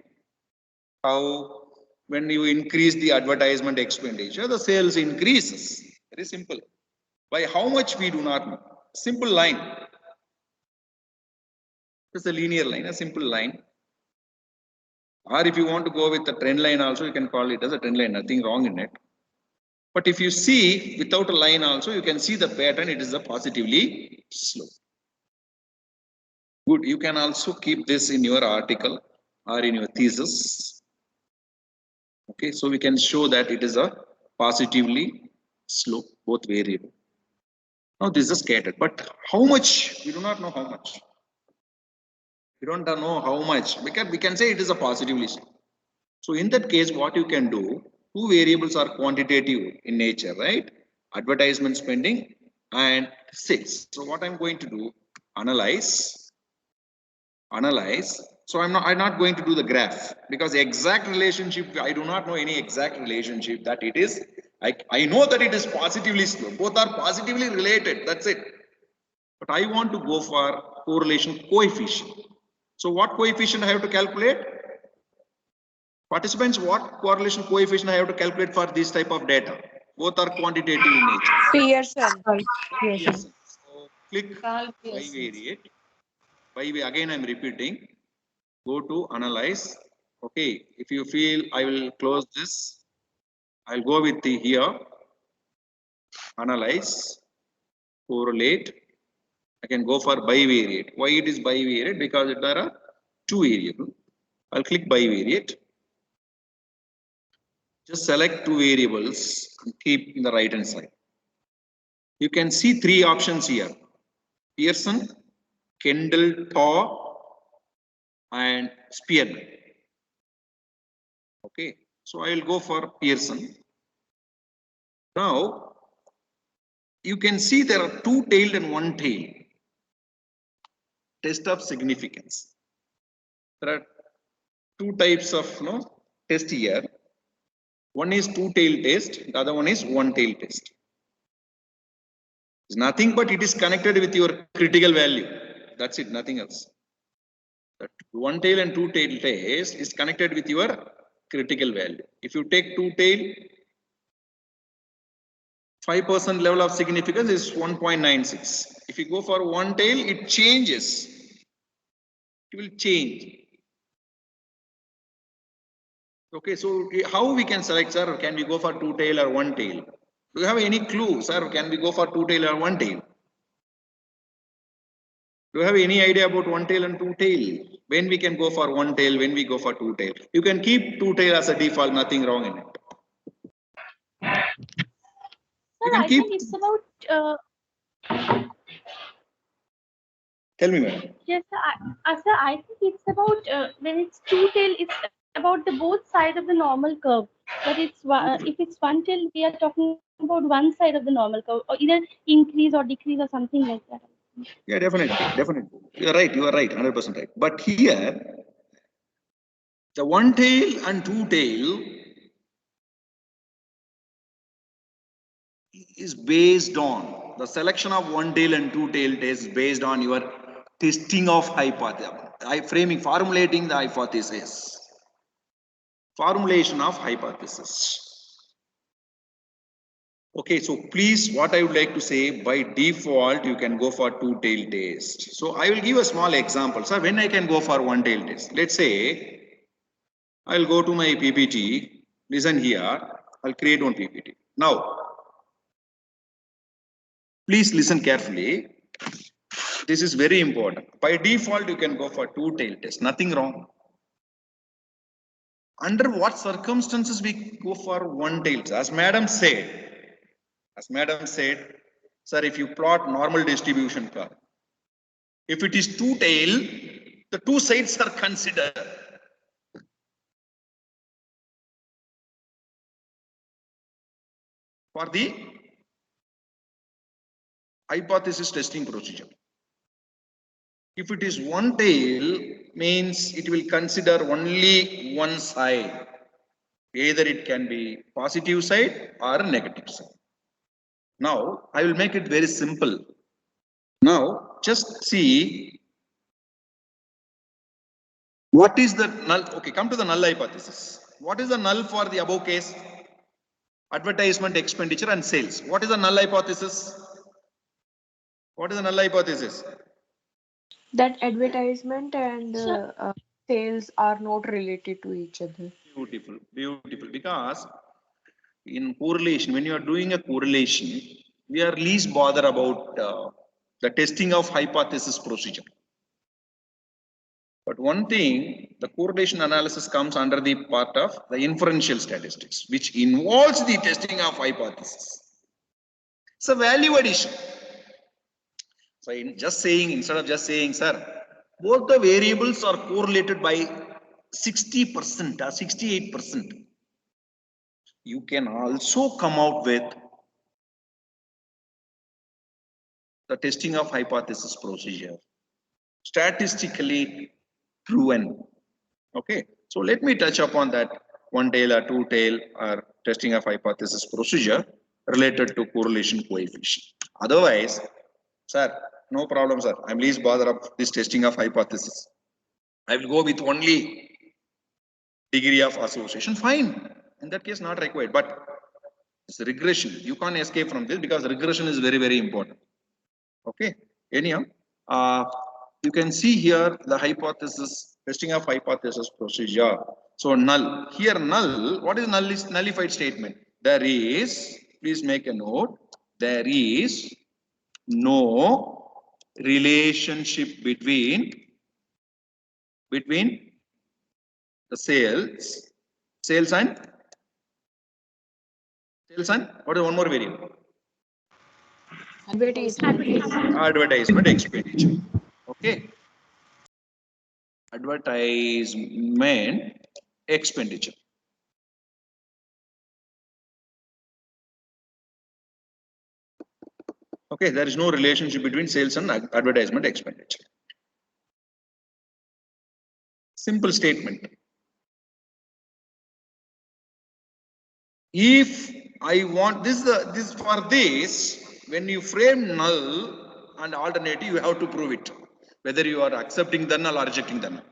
How when you increase the advertisement expenditure, the sales increases. Very simple. By how much we do not know. Simple line. It's a linear line, a simple line. Or if you want to go with the trend line also, you can call it as a trend line, nothing wrong in it. But if you see without a line also, you can see the pattern, it is a positively slope. Good, you can also keep this in your article or in your thesis. Okay, so we can show that it is a positively slope, both variable. Now this is scattered, but how much? We do not know how much. We don't know how much, because we can say it is a positively slope. So in that case, what you can do, 2 variables are quantitative in nature, right? Advertisement spending and sales. So what I'm going to do, analyze. So I'm not going to do the graph because exact relationship, I do not know any exact relationship that it is. I know that it is positively slow. Both are positively related. That's it. But I want to go for correlation coefficient. So what coefficient I have to calculate? Participants, what correlation coefficient I have to calculate for this type of data? Both are quantitative in nature. Pearson. Pearson. So click Carl Pearson. bivariate. Again, I'm repeating. Go to analyze. Okay, if you feel I will close this, I'll go with the here. Analyze, correlate. I can go for bivariate. Why it is bivariate? Because there are two variables. I'll click bivariate. Just select two variables and keep in the right hand side. You can see three options here. Pearson, Kendall, Thaw, and Spearman. Okay, so I will go for Pearson. Now, you can see there are two-tailed and one-tailed. Test of significance. There are two types of test here. One is two-tailed test, the other one is one-tailed test. It's nothing but it is connected with your critical value. That's it, nothing else. That one-tail and two-tail test is connected with your critical value. If you take two-tail, 5% level of significance is 1.96. If you go for one-tail, it changes. It will change. Okay, so how we can select, sir? Can we go for two-tail or one-tail? Do you have any clue, sir? Can we go for two-tail or one-tail? Do you have any idea about one-tail and two-tail? When we can go for one-tail, when we go for two-tail? You can keep two-tail as a default, nothing wrong in it. Sir, I think it's about. Tell me, madam. Yes, sir, I think it's about when it's two-tail, it's about the both side of the normal curve. But it's if it's one-tail, we are talking about one side of the normal curve, or either increase or decrease or something like that. Yeah, definitely. You are right, 100% right. But here, the one-tail and two-tail is based on the selection of one-tail and two-tail test is based on your testing of hypothesis, formulating the hypothesis. Formulation of hypothesis. Okay, so please, what I would like to say, by default, you can go for two-tail test. So I will give a small example. So when I can go for one-tail test, let's say I'll go to my PPT, listen here, I'll create one PPT. Now, please listen carefully. This is very important. By default, you can go for two-tail test, nothing wrong. Under what circumstances we go for one-tail test? As madam said, sir, if you plot normal distribution curve, if it is two-tail, the two sides are considered. For the hypothesis testing procedure. If it is one-tail, means it will consider only one side. Either it can be positive side or negative side. Now, I will make it very simple. Now, just see what is the null. Okay, come to the null hypothesis. What is the null for the above case? Advertisement, expenditure, and sales. What is the null hypothesis? What is the null hypothesis? That advertisement and sales are not related to each other. Beautiful. Because in correlation, when you are doing a correlation, we are least bothered about the testing of hypothesis procedure. But one thing, the correlation analysis comes under the part of the inferential statistics, which involves the testing of hypothesis. It's a value addition. So instead of just saying, sir, both the variables are correlated by 60% or 68%. You can also come out with the testing of hypothesis procedure. Statistically, proven. Okay, so let me touch upon that one tail or two tail or testing of hypothesis procedure related to correlation coefficient. Otherwise, sir, no problem, sir. I'm least bothered of this testing of hypothesis. I will go with only degree of association. Fine. In that case, not required. But it's regression. You can't escape from this because regression is very, very important. Okay. Anyhow, you can see here the hypothesis, testing of hypothesis procedure. So null. Here null, what is null? Is nullified statement. There is, please make a note, there is no relationship between the sales and what is one more variable? Advertisement expenditure. Okay. Advertisement expenditure. Okay, there is no relationship between sales and advertisement expenditure. Simple statement. If I want this, for this, when you frame null and alternative, you have to prove it, whether you are accepting the null or rejecting the null.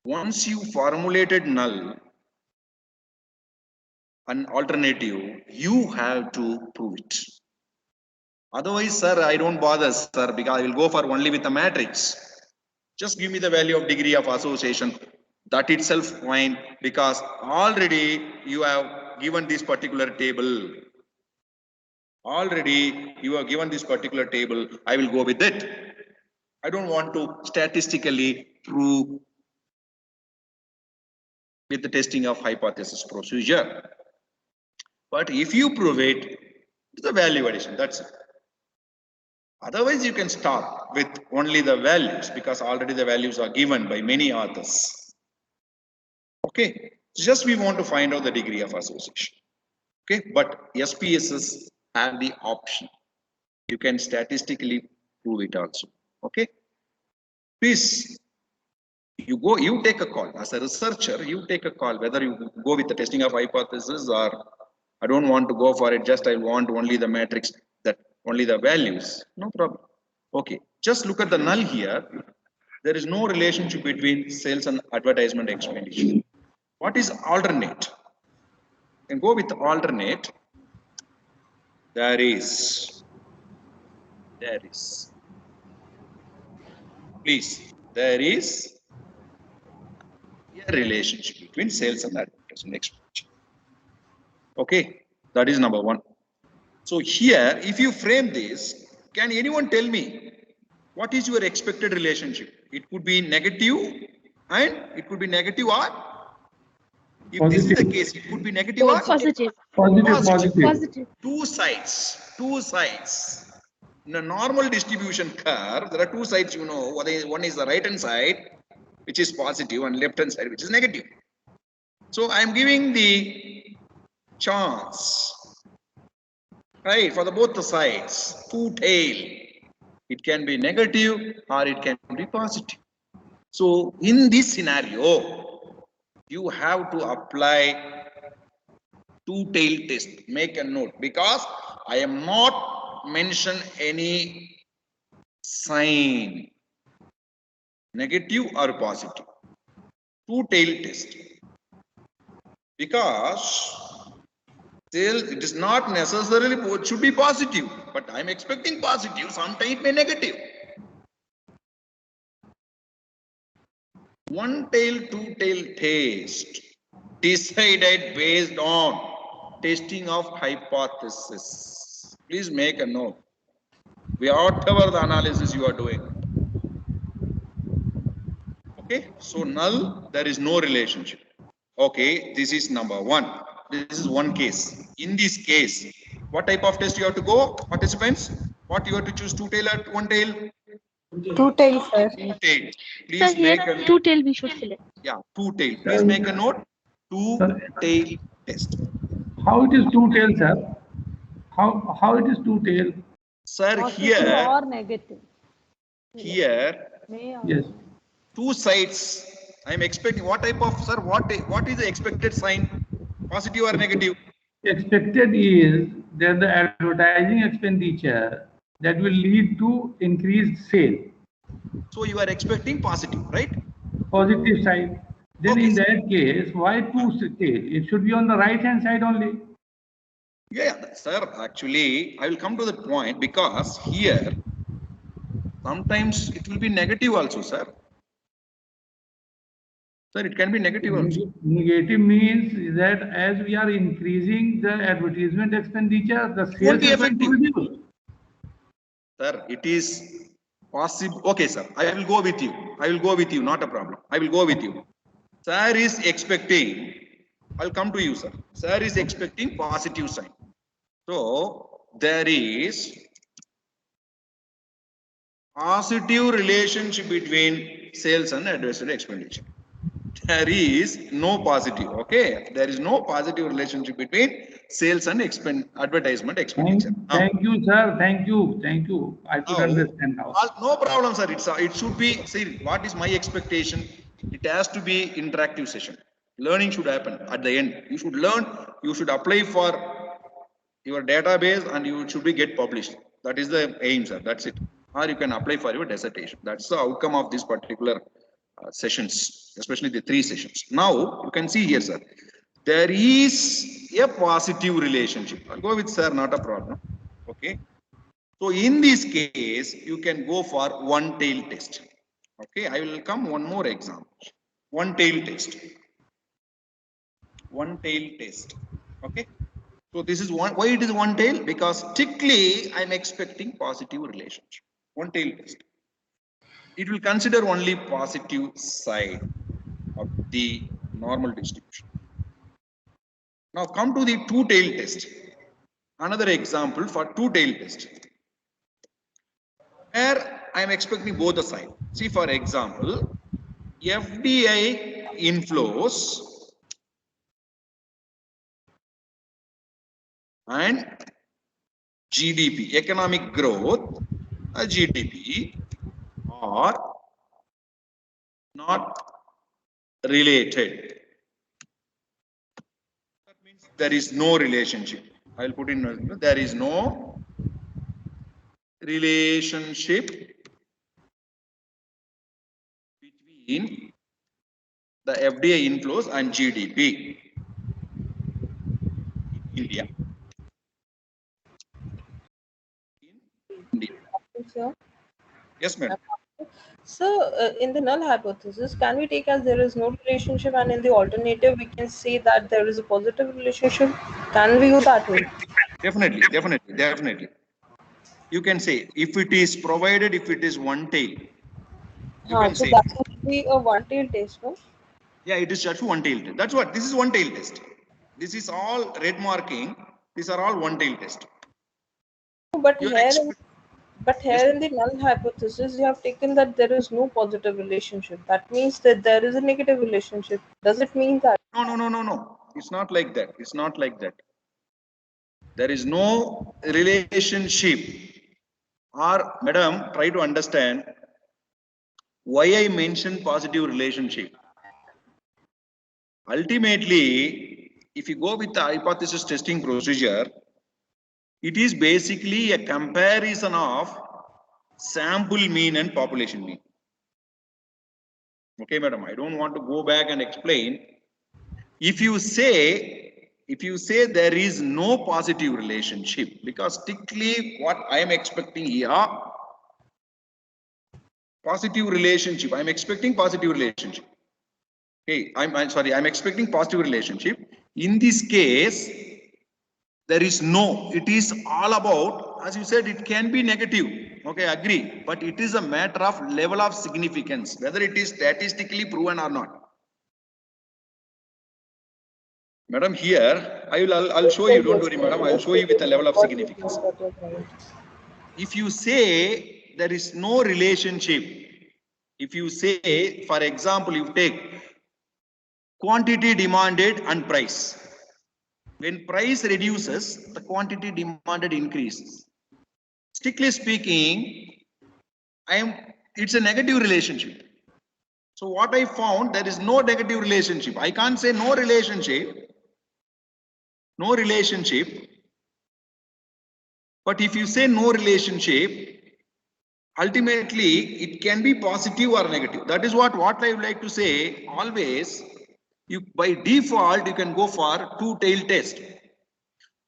Once you formulated null and alternative, you have to prove it. Otherwise, sir, I don't bother, sir, because I will go for only with the matrix. Just give me the value of degree of association. That itself fine, because already you have given this particular table. Already you have given this particular table. I will go with it. I don't want to statistically prove with the testing of hypothesis procedure. But if you prove it, it's a value addition. That's it. Otherwise, you can start with only the values because already the values are given by many authors. Okay, just we want to find out the degree of association. Okay, but SPSS have the option. You can statistically prove it also. Okay, please, you take a call. As a researcher, you take a call whether you go with the testing of hypothesis or I don't want to go for it, just I want only the matrix, that only the values, no problem. Okay, just look at the null here. There is no relationship between sales and advertisement expenditure. What is alternate? You can go with alternate. There is, please, there is a relationship between sales and advertisement expenditure. Okay, that is number one. So here, if you frame this, can anyone tell me what is your expected relationship? It could be negative and it could be negative or if Positive. this is the case, it could be negative or Positive. Positive. Two sides. In a normal distribution curve, there are two sides, you know, one is the right hand side, which is positive, and left hand side, which is negative. So I am giving the chance, right, for both the sides, two tail. It can be negative or it can be positive. So in this scenario, you have to apply two-tail test. Make a note because I am not mention any sign, negative or positive. Two-tail test. Because it is not necessarily it should be positive, but I am expecting positive. Sometimes it may negative. One tail, two tail test decided based on testing of hypothesis. Please make a note. Whatever the analysis you are doing. Okay, so null, there is no relationship. Okay, this is number one. This is one case. In this case, what type of test you have to go, participants? What you have to choose, two tail or one tail? Two tail, sir. Two tail. So Please here make a two tail we should select. yeah, two tail. Please make a note. Two tail test. How it is two tail, sir? How it is two tail? Sir, Positive here, or negative? here, May or Yes. two sides. I am expecting what type of, sir, what is the expected sign? Positive or negative? Expected is that the advertising expenditure that will lead to increased sale, So you are expecting positive, right? positive side. Then Okay, in sir. that case, why to scale? It should be on the right hand side only. Yeah, sir, actually, I will come to that point because here, sometimes it will be negative also, sir. Sir, it can be negative also. Negative means that as we are increasing the advertisement expenditure, the It won't sales be is going to effective. reduce. Sir, it is possible. Okay, sir, I will go with you. I will go with you, not a problem. I will go with you. Sir is expecting, I'll come to you, sir. Sir is expecting positive sign. So, there is positive relationship between sales and advertisement expenditure. There is no positive, okay? There is no positive relationship between sales and advertisement expenditure. Thank you, sir. Thank you. Thank you. I could understand now. No problem, sir. It should be, see, what is my expectation? It has to be interactive session. Learning should happen at the end. You should learn, you should apply for your database and you should be get published. That is the aim, sir. That's it. Or you can apply for your dissertation. That's the outcome of this particular sessions, especially the 3 sessions. Now, you can see here, sir, there is a positive relationship. I'll go with sir, not a problem. Okay. So in this case, you can go for one tail test. Okay, I will come one more example. One tail test. One tail test. Okay. So this is one. Why it is one tail? Because strictly I'm expecting positive relationship. One tail test. It will consider only positive side of the normal distribution. Now come to the two tail test. Another example for two tail test. Where I am expecting both the side. See, for example, FDI inflows and GDP, economic growth, GDP are not related. That means there is no relationship. I will put in, there is no relationship between the FDI inflows and GDP in India. Sir. Yes, madam. So, in the null hypothesis, can we take as there is no relationship, and in the alternative, we can say that there is a positive relationship? Can we go that way? Definitely. You can say if it is provided, if it is one tail, you can So say. that would be a one-tail test, no? Yeah, it is just one tail test. That's what this is, one tail test. This is all red marking. These are all one tail test. But You are here in the null hypothesis, you have taken that there is no positive relationship. That means that there is a negative relationship. Does it mean that? No. It's not like that. It's not like that. There is no relationship. Or, madam, try to understand why I mentioned positive relationship. Ultimately, if you go with the hypothesis testing procedure, it is basically a comparison of sample mean and population mean. Okay, madam, I don't want to go back and explain. If you say there is no positive relationship, because strictly what I am expecting here, positive relationship, I am expecting positive relationship. Okay, I'm sorry, I'm expecting positive relationship. In this case, there is no, it is all about, as you said, it can be negative. Okay, agree, but it is a matter of level of significance, whether it is statistically proven or not. Madam, here I'll show you. Don't worry, madam. I'll show you with a level of significance. If you say there is no relationship, if you say, for example, you take quantity demanded and price. When price reduces, the quantity demanded increases. Strictly speaking, it's a negative relationship. So what I found, there is no negative relationship. I can't say no relationship. No relationship. But if you say no relationship, ultimately it can be positive or negative. That is what I would like to say. Always, you by default you can go for two-tailed test.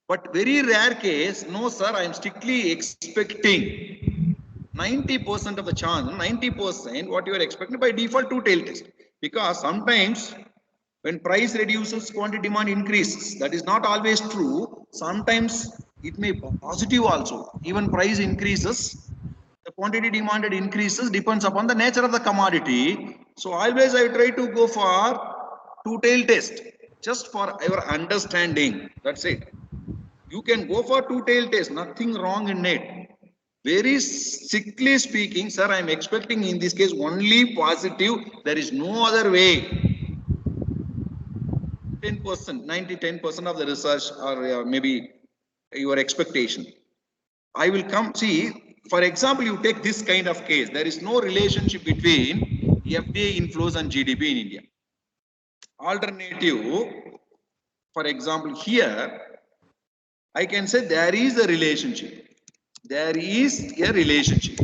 But very rare case, no sir, I am strictly expecting 90% of the chance, 90% what you are expecting by default two-tailed test. Because sometimes when price reduces, quantity demand increases. That is not always true. Sometimes it may be positive also. Even price increases, the quantity demanded increases, depends upon the nature of the commodity. So always I try to go for two-tailed test, just for your understanding. That's it. You can go for two-tailed test, nothing wrong in it. Very strictly speaking, sir, I am expecting in this case only positive. There is no other way. 10%, 10% of the research, or maybe your expectation. I will come, see, for example, you take this kind of case. There is no relationship between FDI inflows and GDP in India. Alternative, for example, here, I can say there is a relationship. There is a relationship.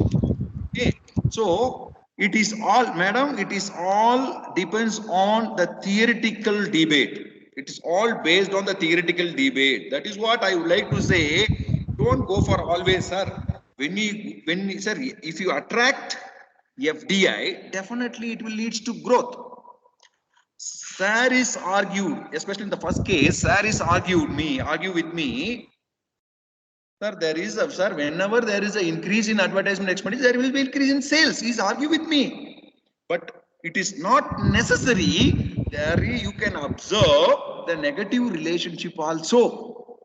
Okay. So it is all, madam, it is all depends on the theoretical debate. It is all based on the theoretical debate. That is what I would like to say. Don't go for always, sir. Sir, if you attract FDI, definitely it will lead to growth. Sir is argued, especially in the first case, sir is argue with me. Sir, there is a, sir, whenever there is an increase in advertisement expenditure, there will be increase in sales. He's argue with me. But it is not necessary. There you can observe the negative relationship also.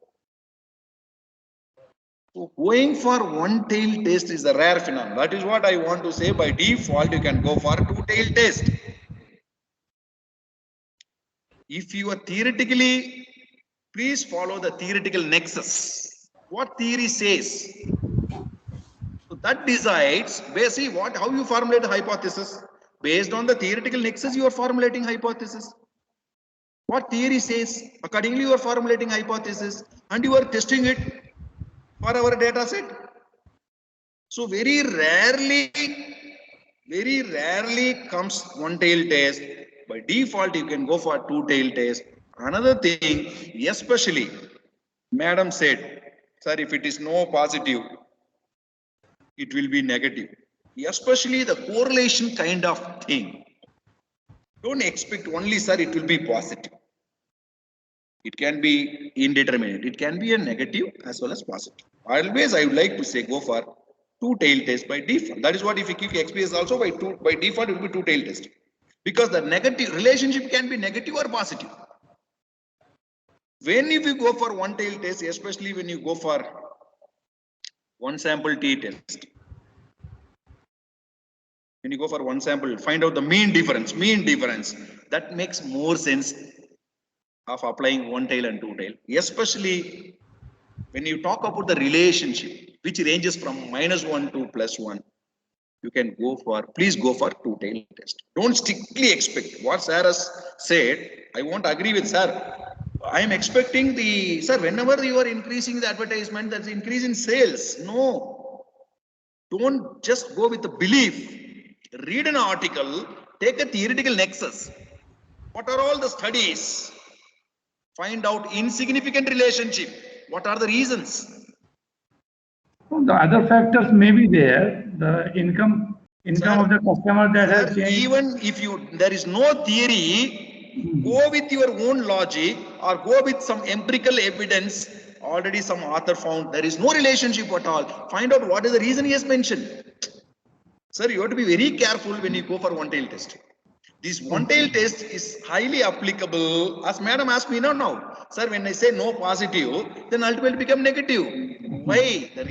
So going for one-tailed test is a rare phenomenon. That is what I want to say. By default, you can go for two-tailed test. If you are theoretically, please follow the theoretical nexus. What theory says? So that decides basically how you formulate a hypothesis. Based on the theoretical nexus, you are formulating hypothesis. What theory says, accordingly you are formulating hypothesis and you are testing it for our data set. So very rarely comes one-tailed test. By default, you can go for two-tailed test. Another thing, especially, madam said, sir, if it is no positive, it will be negative. Especially the correlation kind of thing. Don't expect only, sir, it will be positive. It can be indeterminate. It can be a negative as well as positive. Always, I would like to say, go for two-tailed test by default. That is what if you keep XPS also by default, it will be two-tailed test. Because the negative relationship can be negative or positive. When if you go for one-tailed test, especially when you go for one sample T test, when you go for one sample, find out the mean difference, that makes more sense of applying one-tail and two-tail, especially when you talk about the relationship, which ranges from -1 to +1. You can go for, please go for two-tail test. Don't strictly expect what sir has said. I won't agree with sir. I am expecting the, sir, whenever you are increasing the advertisement, that's increase in sales. No, don't just go with the belief. Read an article, take a theoretical nexus. What are all the studies? Find out insignificant relationship. What are the reasons? The other factors may be there. The income Sir, of the customer that has sir, changed. even if there is no theory, go with your own logic or go with some empirical evidence. Already some author found there is no relationship at all. Find out what is the reason he has mentioned. Sir, you have to be very careful when you go for one-tail test. This one-tail test is highly applicable. As madam asked me now, sir, when I say no positive, then ultimately become negative. Why? The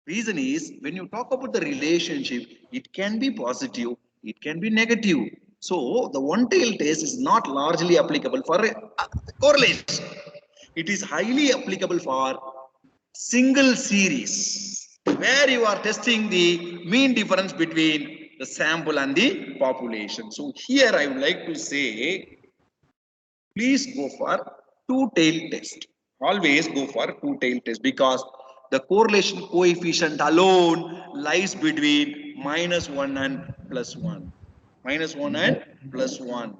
reason is when you talk about the relationship, it can be positive, it can be negative. So the one-tail test is not largely applicable for correlation. It is highly applicable for single series, where you are testing the mean difference between the sample and the population. So here I would like to say, please go for two-tailed test. Always go for two-tailed test because the correlation coefficient alone lies between -1 and +1. -1 and +1.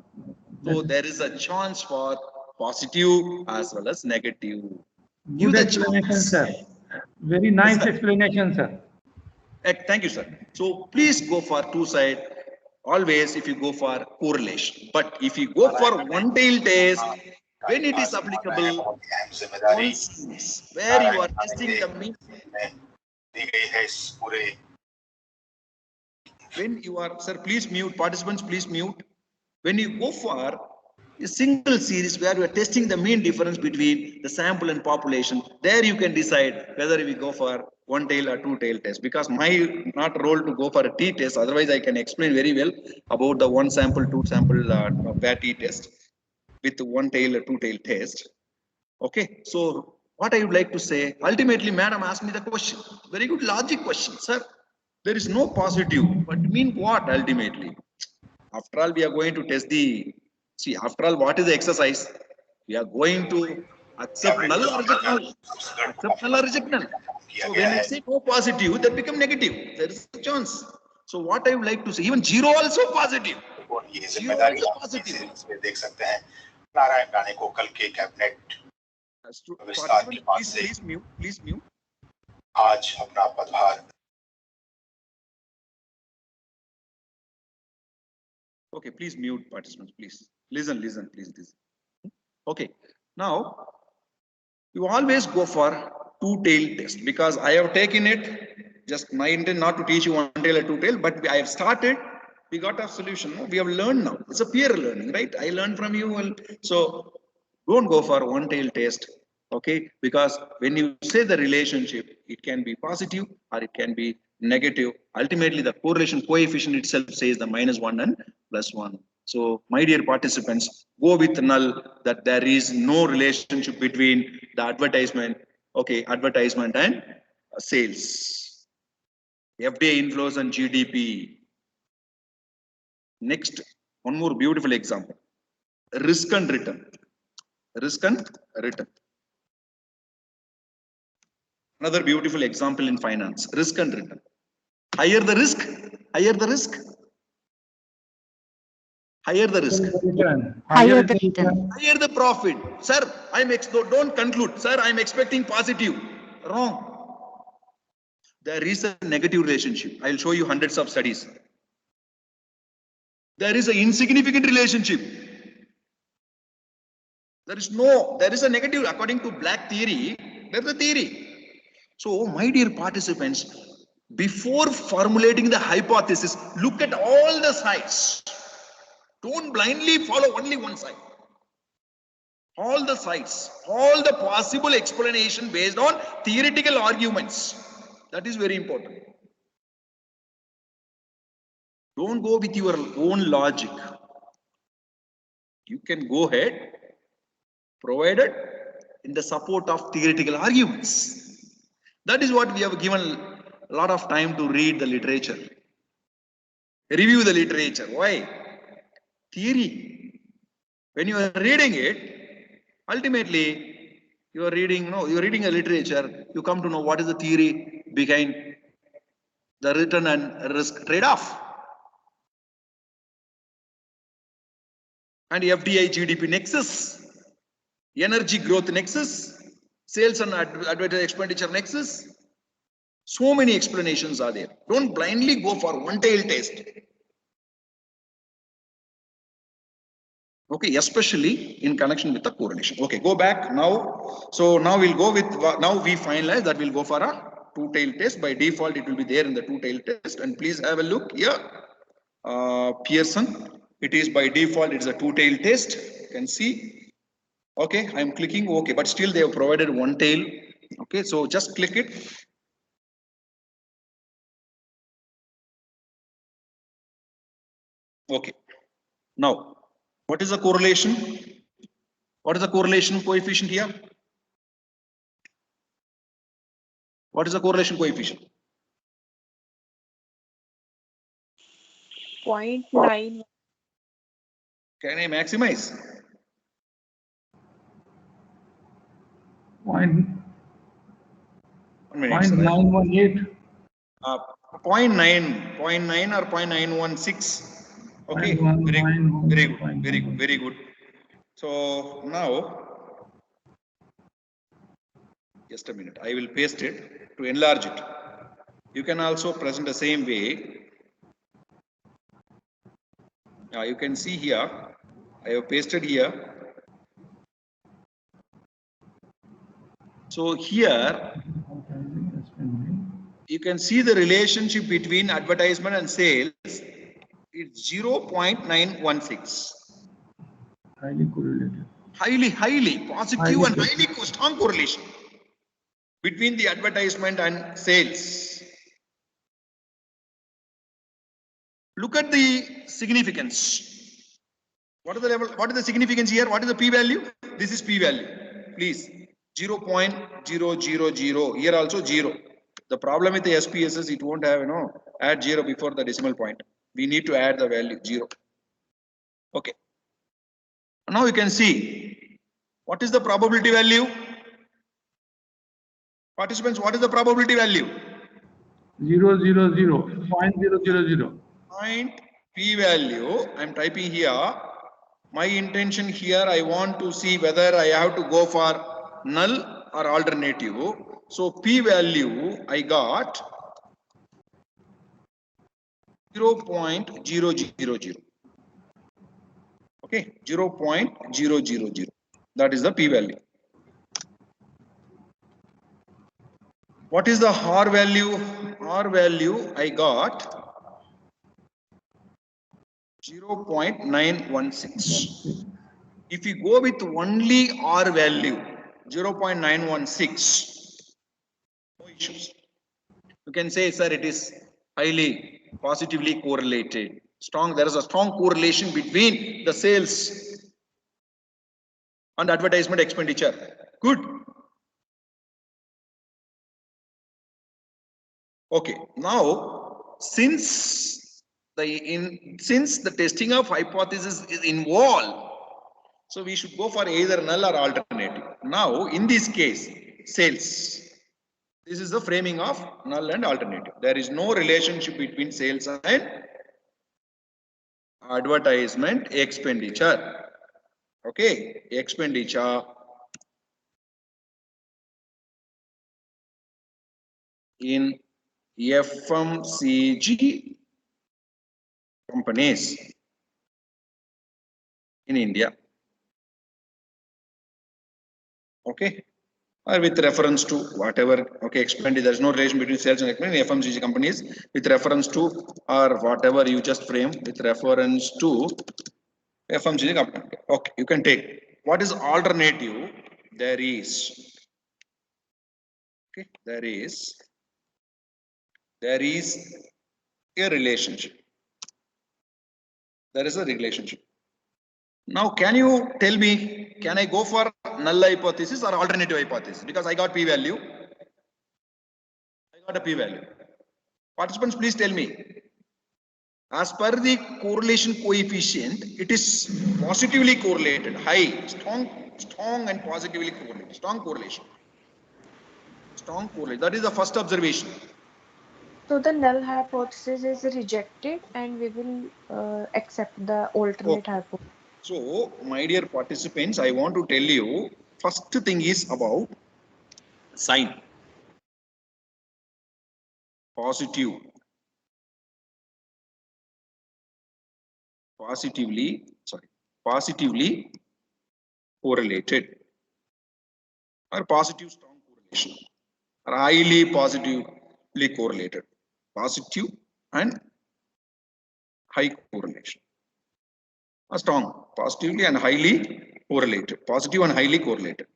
So there is a chance for positive as well as negative. Give Good the explanation, chance. sir. Very nice sir. explanation, sir. Thank you, sir. So please go for two side. Always if you go for correlation. But if you go for one tail test, when it is applicable, once where you are testing the mean, when you are, sir, please mute, participants, please mute. When you go for a single series where you are testing the mean difference between the sample and population, there you can decide whether we go for one tail or two tail test, because my not role to go for a t test. Otherwise I can explain very well about the one sample, two sample pair t test with one tail or two tail test. Okay, so what I would like to say, ultimately madam asked me the question, very good logic question, sir. There is no positive, but mean what ultimately? After all, we are going to test the, see, after all, what is the exercise? We are going to accept null or reject null. Accept null or reject null. So when I say no positive, that become negative. There is a chance. So what I would like to say, even zero also positive. Zero also positive. Narayan Rane को कल के cabinet विस्तार के बाद से Please mute. आज अपना पदभार. Okay, please mute participants, please. Listen, please listen. Okay, now you always go for two-tail test because I have taken it. Just my intent not to teach you one tail or two tail, but I have started. We got a solution. We have learned now. It's a peer learning, right? I learned from you. So don't go for one tail test. Okay, because when you say the relationship, it can be positive or it can be negative. Ultimately, the correlation coefficient itself says the -1 and +1. So, my dear participants, go with null that there is no relationship between the advertisement, okay, advertisement and sales. FDI inflows and GDP. Next, one more beautiful example. Risk and return. Risk and return. Another beautiful example in finance. Risk and return. Higher the risk, higher the risk. Higher the risk. Higher the return. Higher the profit. Sir, don't conclude. Sir, I'm expecting positive. Wrong. There is a negative relationship. I'll show you hundreds of studies. There is an insignificant relationship. There is a negative. According to Black theory, there's a theory. So, my dear participants, before formulating the hypothesis, look at all the sides. Don't blindly follow only one side. All the sides, all the possible explanation based on theoretical arguments. That is very important. Don't go with your own logic. You can go ahead, provided in the support of theoretical arguments. That is what we have given a lot of time to read the literature. Review the literature. Why? Theory. When you are reading it, ultimately you are reading a literature, you come to know what is the theory behind the return and risk trade-off. And FDI GDP nexus, energy growth nexus, sales and advertising expenditure nexus. So many explanations are there. Don't blindly go for one tail test. Okay, especially in connection with the correlation. Okay, go back now. So now we'll go with, now we finalize that we'll go for a two-tail test. By default, it will be there in the two-tail test. And please have a look here. Pearson, it is by default, it's a two-tail test. You can see. Okay, I'm clicking okay, but still they have provided one tail. Okay, so just click it. Okay, now what is the correlation? What is the correlation coefficient here? What is the correlation coefficient? 0.9. Can I maximize? Point 1 minute, sir. 0.918. 0.9 or 0.916. Okay, very good, very good. So now, just a minute, I will paste it to enlarge it. You can also present the same way. You can see here, I have pasted here. So here, you can see the relationship between advertisement and sales. It's 0.916. Highly correlated. Highly positive and highly strong correlation between the advertisement and sales. Look at the significance. What is the level? What is the significance here? What is the p-value? This is p-value. Please, 0.000. Here also 0. The problem with the SPSS, it won't have, add 0 before the decimal point. We need to add the value 0. Okay. Now you can see what is the probability value? Participants, what is the probability value? 0.000. Point p-value. I am typing here. My intention here, I want to see whether I have to go for null or alternative. So p-value I got 0.000. Okay, 0.000. That is the p-value. What is the R value? R value I got 0.916. If you go with only R value 0.916, no issues. You can say, sir, it is highly positively correlated. There is a strong correlation between the sales and advertisement expenditure. Good. Okay. Now, since the testing of hypothesis is involved, so we should go for either null or alternative. Now, in this case, sales. This is the framing of null and alternative. There is no relationship between sales and advertisement expenditure. Okay, expenditure in FMCG companies in India. Okay, or with reference to whatever. Okay, expenditure. There is no relation between sales and expenditure in FMCG companies with reference to, or whatever you just frame with reference to FMCG company. Okay, you can take. What is alternative? There is. Okay, there is a relationship. There is a relationship. Now, can you tell me, can I go for null hypothesis or alternative hypothesis? Because I got p-value. I got a p-value. Participants, please tell me. As per the correlation coefficient, it is positively correlated, high, strong and positively correlated. Strong correlation. Strong correlation. That is the first observation. So the null hypothesis is rejected and we will accept the alternate hypothesis. So, my dear participants, I want to tell you, first thing is about sign. Positively correlated, or positive strong correlation, or highly positively correlated. Positive and high correlation. A strong, positively and highly correlated. Positive and highly correlated.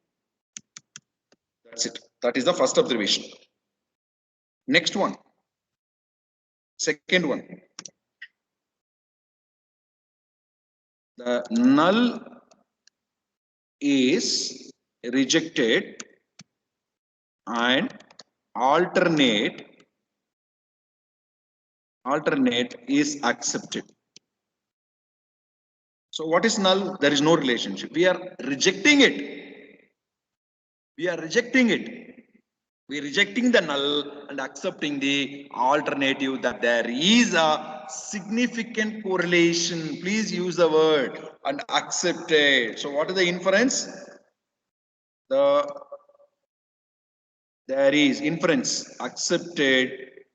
That's it. That is the first observation. Next one. Second one. The null is rejected and alternate is accepted. So what is null? There is no relationship. We are rejecting it. We are rejecting it. We are rejecting the null and accepting the alternative that there is a significant correlation. Please use the word and accept it. So what is the inference? There is inference accepted.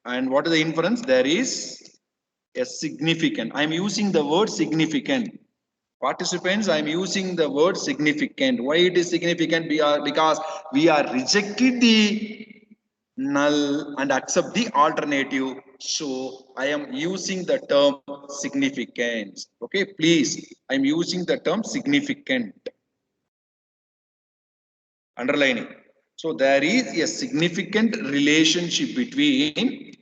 And what is the inference? There is a significant. I am using the word significant. Participants, I am using the word significant. Why it is significant? Because we are rejected the null and accept the alternative. So I am using the term significance. Okay, please. I am using the term significant. Underlining. So there is a significant relationship between,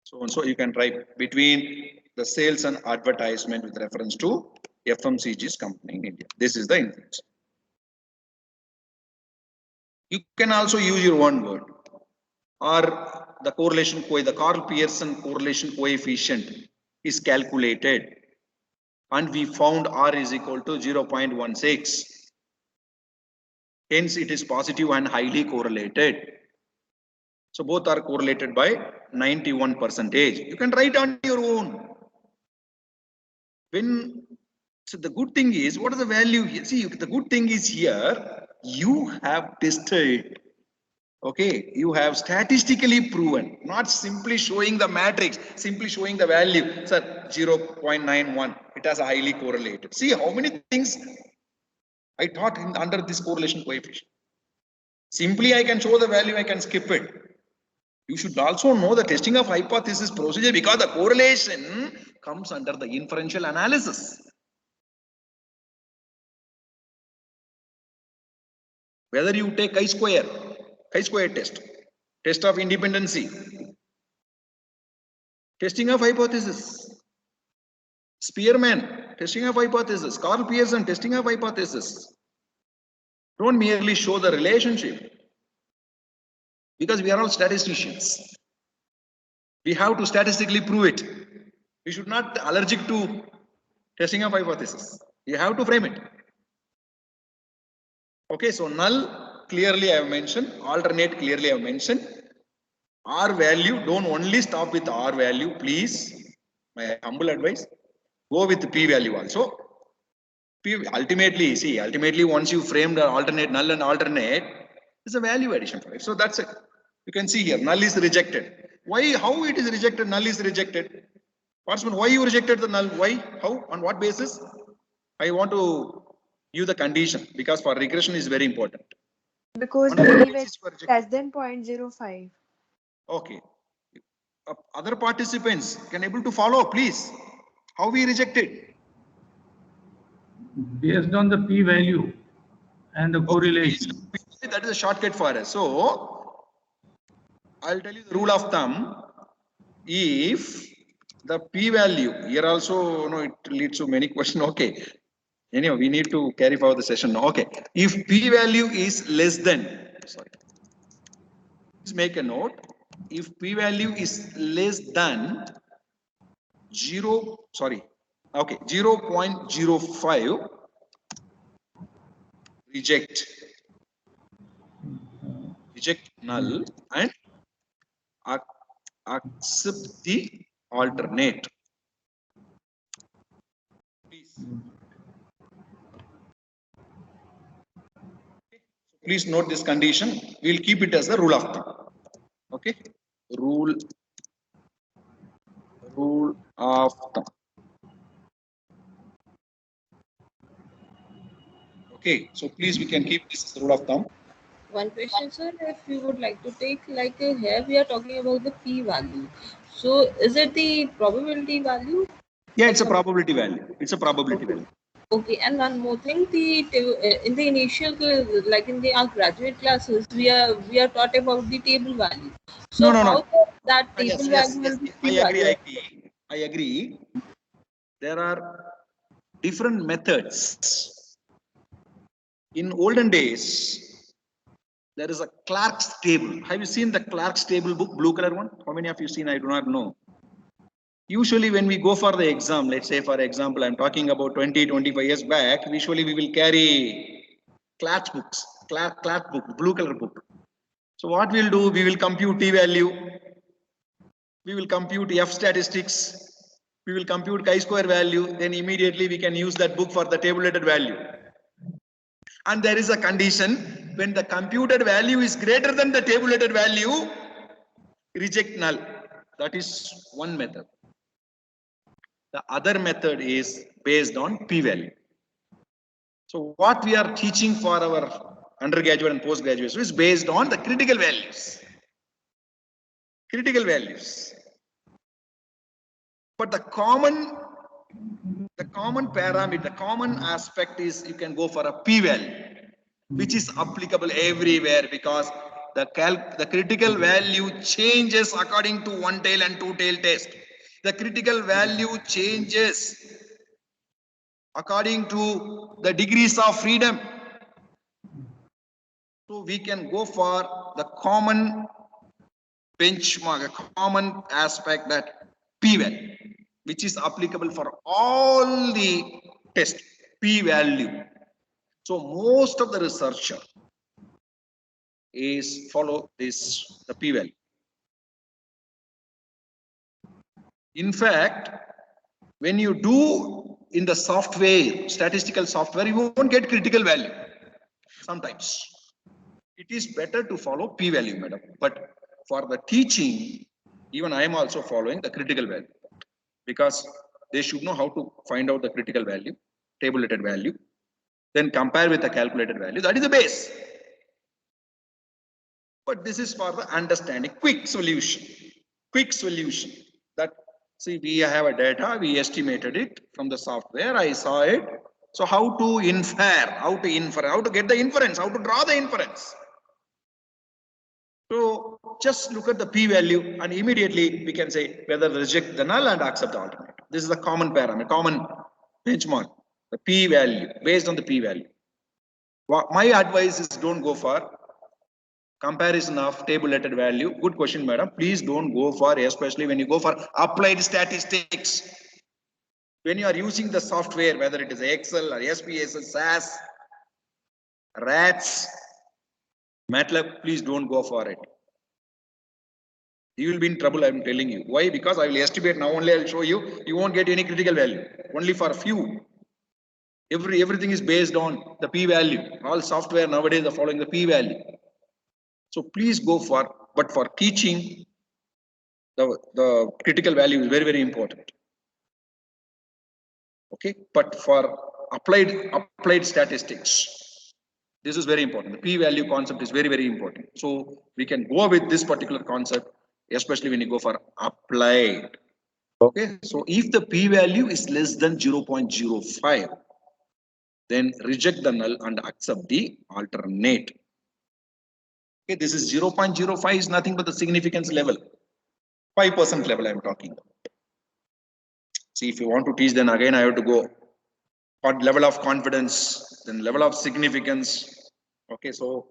so and so you can write between the sales and advertisement with reference to FMCG's company in India. This is the inference. You can also use your own word, or the correlation the Carl Pearson correlation coefficient is calculated and we found R is equal to 0.16. Hence it is positive and highly correlated. So both are correlated by 91%. You can write on your own. So the good thing is, what is the value here? See, the good thing is here, you have tested. Okay, you have statistically proven, not simply showing the matrix, simply showing the value. Sir, 0.91, it has a highly correlated. See how many things I taught under this correlation coefficient. Simply I can show the value, I can skip it. You should also know the testing of hypothesis procedure because the correlation comes under the inferential analysis. Whether you take chi-square test, test of independency, testing of hypothesis, Spearman, testing of hypothesis, Carl Pearson, testing of hypothesis. Don't merely show the relationship, because we are all statisticians. We have to statistically prove it. We should not be allergic to testing of hypothesis. You have to frame it. Okay, so null clearly I have mentioned, alternate clearly I have mentioned. R value, don't only stop with R value, please. My humble advice, go with P value also. Ultimately once you frame the alternate, null and alternate, it's a value addition for it. So that's it. You can see here, null is rejected. Why? How it is rejected? Null is rejected. Participant, why you rejected the null? Why? How? On what basis? I want to give the condition, because for regression is very important. Because On the what p basis you are rejected? less than 0.05. Okay. Other participants can able to follow, please. How we rejected? Based on the p value and the correlation. That is a shortcut for us. So I'll tell you the rule of thumb. If the p value here also, it leads to many questions. Okay. Anyway, we need to carry forward the session. Okay. If p value is less than, please make a note. If p value is less than 0.05, reject null and accept the alternate. Please note this condition. We'll keep it as the rule of thumb. Okay, rule of thumb. Okay, so please we can keep this as the rule of thumb. One question, sir, if you would like to take, like here we are talking about the p value. So is it the probability value? Yeah, it's a probability value. It's a probability value. Okay, and one more thing, in the initial, like in our graduate classes, we are taught about the table value. So No. That table value will be p value? I agree. There are different methods. In olden days, there is a Clark's table. Have you seen the Clark's table book, blue color one? How many of you seen? I do not know. Usually when we go for the exam, let's say for example, I'm talking about 20-25 years back, usually we will carry class books, class book, blue color book. So what we'll do, we will compute t-value, we will compute f statistics, we will compute chi-square value, then immediately we can use that book for the tabulated value. And there is a condition, when the computed value is greater than the tabulated value, reject null. That is one method. The other method is based on p-value. So what we are teaching for our undergraduate and postgraduate is based on the critical values. Critical values. But the common parameter, the common aspect is you can go for a p-value, which is applicable everywhere because the critical value changes according to one tail and two tail test. The critical value changes according to the degrees of freedom. So we can go for the common benchmark, a common aspect, that p-value, which is applicable for all the tests, p-value. So most of the researcher is follow this, the p-value. In fact, when you do in the software, statistical software, you won't get critical value. Sometimes it is better to follow p-value, madam. But for the teaching, even I am also following the critical value, because they should know how to find out the critical value, tabulated value, then compare with the calculated value. That is the base. But this is for the understanding, quick solution. That, see, we have a data, we estimated it from the software, I saw it. So how to infer, how to get the inference, how to draw the inference. So just look at the p-value and immediately we can say whether reject the null and accept the alternate. This is the common parameter, common benchmark, the p-value, based on the p-value. My advice is don't go for comparison of tabulated value. Good question, madam. Please don't go for, especially when you go for applied statistics. When you are using the software, whether it is Excel or SPSS, SAS, RATS, MATLAB, please don't go for it. You will be in trouble, I'm telling you. Why? Because I will estimate now only, I'll show you. You won't get any critical value. Only for a few. Everything is based on the p-value. All software nowadays are following the p-value. So please go for, but for teaching, the critical value is very, very important. Okay, but for applied statistics, this is very important. The p-value concept is very, very important. So we can go with this particular concept, especially when you go for applied. Okay, so if the p-value is less than 0.05, then reject the null and accept the alternate. Okay, this is 0.05 is nothing but the significance level, 5% level I am talking about. See, if you want to teach, then again I have to go on level of confidence, then level of significance. Okay, so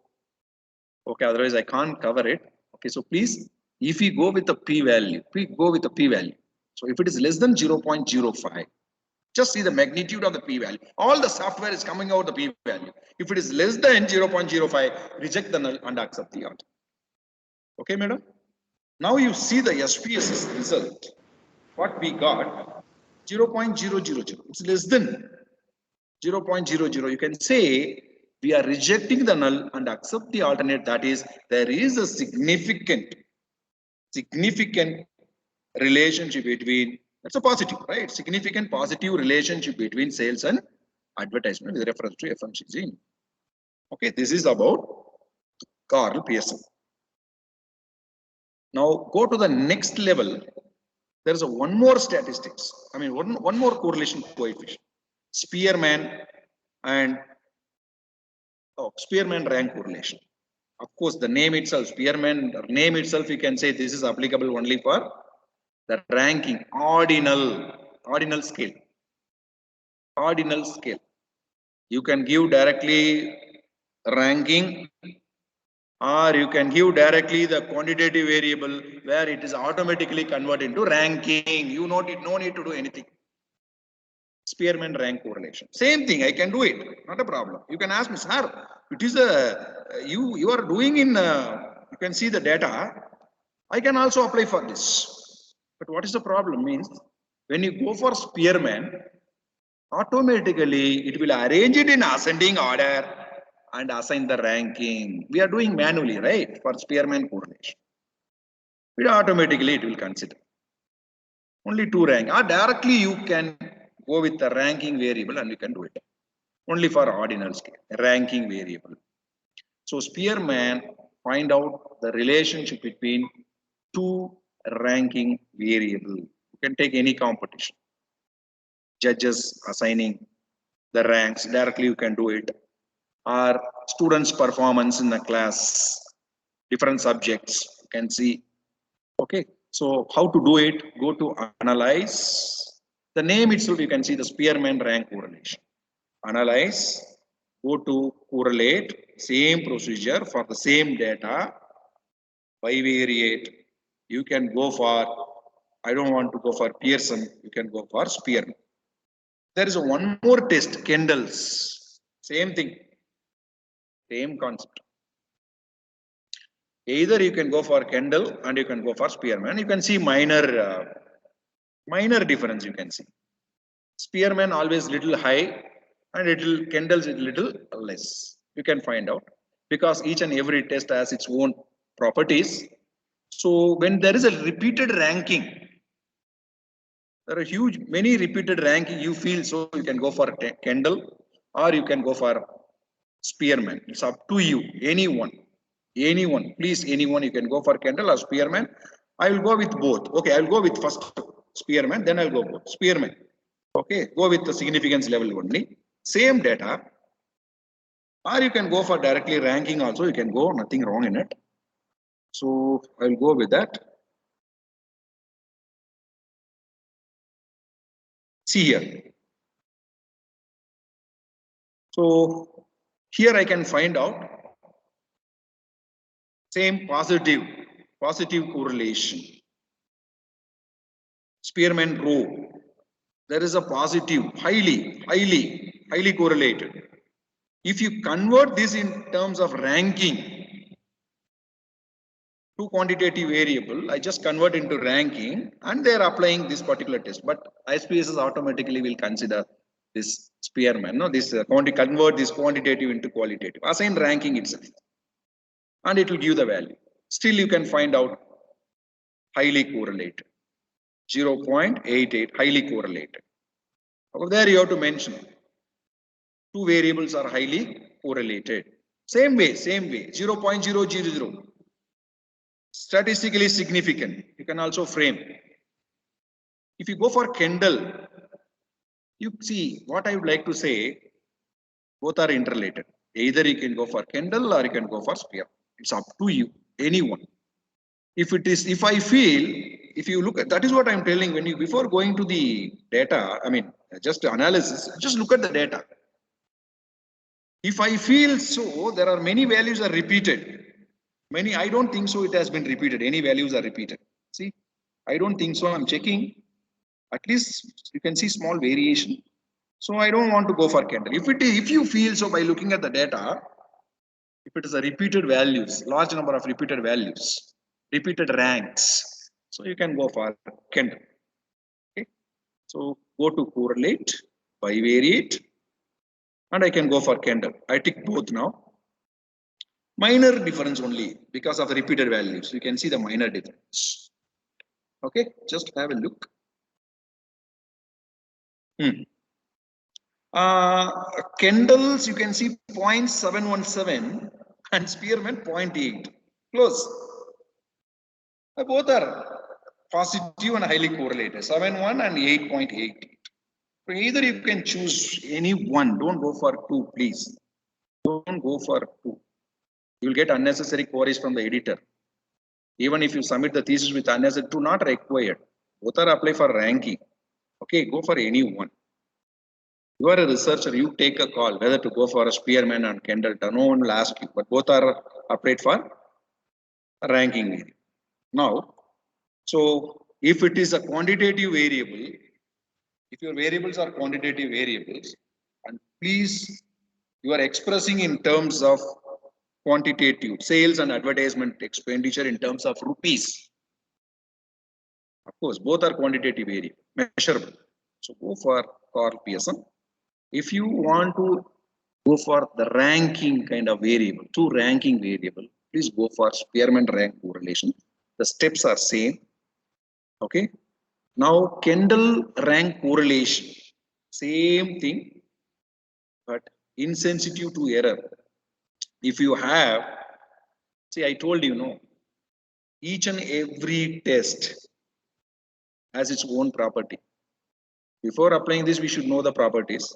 otherwise I can't cover it. Okay, so please, if we go with the p-value, go with the p-value. So if it is less than 0.05, just see the magnitude of the p-value. All the software is coming out the p-value. If it is less than 0.05, reject the null and accept the alternate. Okay, madam? Now you see the SPSS result. What we got, 0.000. It's less than 0.00. You can say we are rejecting the null and accept the alternate. That is, there is a significant relationship between, that's a positive, right? Significant positive relationship between sales and advertisement with reference to FMCG. Okay, this is about Carl Pearson. Now go to the next level. There is one more statistics. I mean, one more correlation coefficient. Spearman and Spearman rank correlation. Of course, the name itself, Spearman name itself, you can say this is applicable only for the ranking, ordinal scale. Ordinal scale. You can give directly ranking Or you can give directly the quantitative variable where it is automatically converted into ranking. You no need to do anything. Spearman rank correlation. Same thing, I can do it, not a problem. You can ask me, sir, it is you are doing in, you can see the data. I can also apply for this. But what is the problem means, when you go for Spearman, automatically it will arrange it in ascending order and assign the ranking. We are doing manually, right? For Spearman correlation. Automatically it will consider only 2 rank, or directly you can go with the ranking variable and you can do it only for ordinal scale, ranking variable. So Spearman find out the relationship between 2 ranking variable. You can take any competition, judges assigning the ranks, directly you can do it, or students performance in the class, different subjects, you can see. Okay, so how to do it? Go to analyze. The name itself, you can see the Spearman rank correlation. Analyze, go to correlate, same procedure for the same data, bivariate. You can go for, I don't want to go for Pearson, you can go for Spearman. There is one more test, Kendall's, same thing, same concept. Either you can go for Kendall and you can go for Spearman. You can see minor difference, you can see. Spearman always little high and Kendall's little less. You can find out because each and every test has its own properties. So when there is a repeated ranking, there are many repeated ranking you feel, so you can go for Kendall or you can go for Spearman. It's up to you, anyone, please, anyone, you can go for Kendall or Spearman. I will go with both. Okay, I will go with first Spearman, then I'll go both. Spearman. Okay, go with the significance level only. Same data. Or you can go for directly ranking also. You can go, nothing wrong in it. So I'll go with that. See here. So here I can find out same positive correlation. Spearman row. There is a positive, highly correlated. If you convert this in terms of ranking to quantitative variable, I just convert into ranking and they are applying this particular test. But ISPSS automatically will consider this Spearman, no, this convert this quantitative into qualitative, assign ranking itself, and it will give the value. Still, you can find out highly correlated, 0.88, highly correlated. Over there, you have to mention 2 variables are highly correlated. Same way, 0.000. Statistically significant. You can also frame. If you go for Kendall, you see what I would like to say, both are interrelated. Either you can go for Kendall or you can go for Spearman. It's up to you, anyone. If you look at, that is what I'm telling, when you, before going to the data, I mean, just analysis, just look at the data. If I feel so, there are many values are repeated. I don't think so it has been repeated. Any values are repeated. See, I don't think so. I'm checking. At least you can see small variation. So I don't want to go for Kendall. If you feel so by looking at the data, if it is a repeated values, large number of repeated values, repeated ranks, so you can go for Kendall. Okay. So go to correlate, bivariate, and I can go for Kendall. I tick both now. Minor difference only because of the repeated values. You can see the minor difference. Okay, just have a look. Kendall's, you can see 0.717 and Spearman 0.8. Close. Both are positive and highly correlated. 7.1 and 8.8. So either you can choose any one. Don't go for 2, please. Don't go for 2. You will get unnecessary queries from the editor. Even if you submit the thesis with unnecessary, 2 not required. Both are apply for ranking. Okay, go for any one. You are a researcher, you take a call whether to go for a Spearman and Kendall. No one will ask you, but both are operate for ranking variable. Now, so if it is a quantitative variable, if your variables are quantitative variables, and please, you are expressing in terms of quantitative sales and advertisement expenditure in terms of rupees. Of course, both are quantitative variable, measurable. So go for Carl Pearson. If you want to go for the ranking kind of variable, two ranking variable, please go for Spearman rank correlation. The steps are same. Okay. Now Kendall rank correlation, same thing, but insensitive to error. If you have, see, I told you, no, each and every test has its own property. Before applying this, we should know the properties.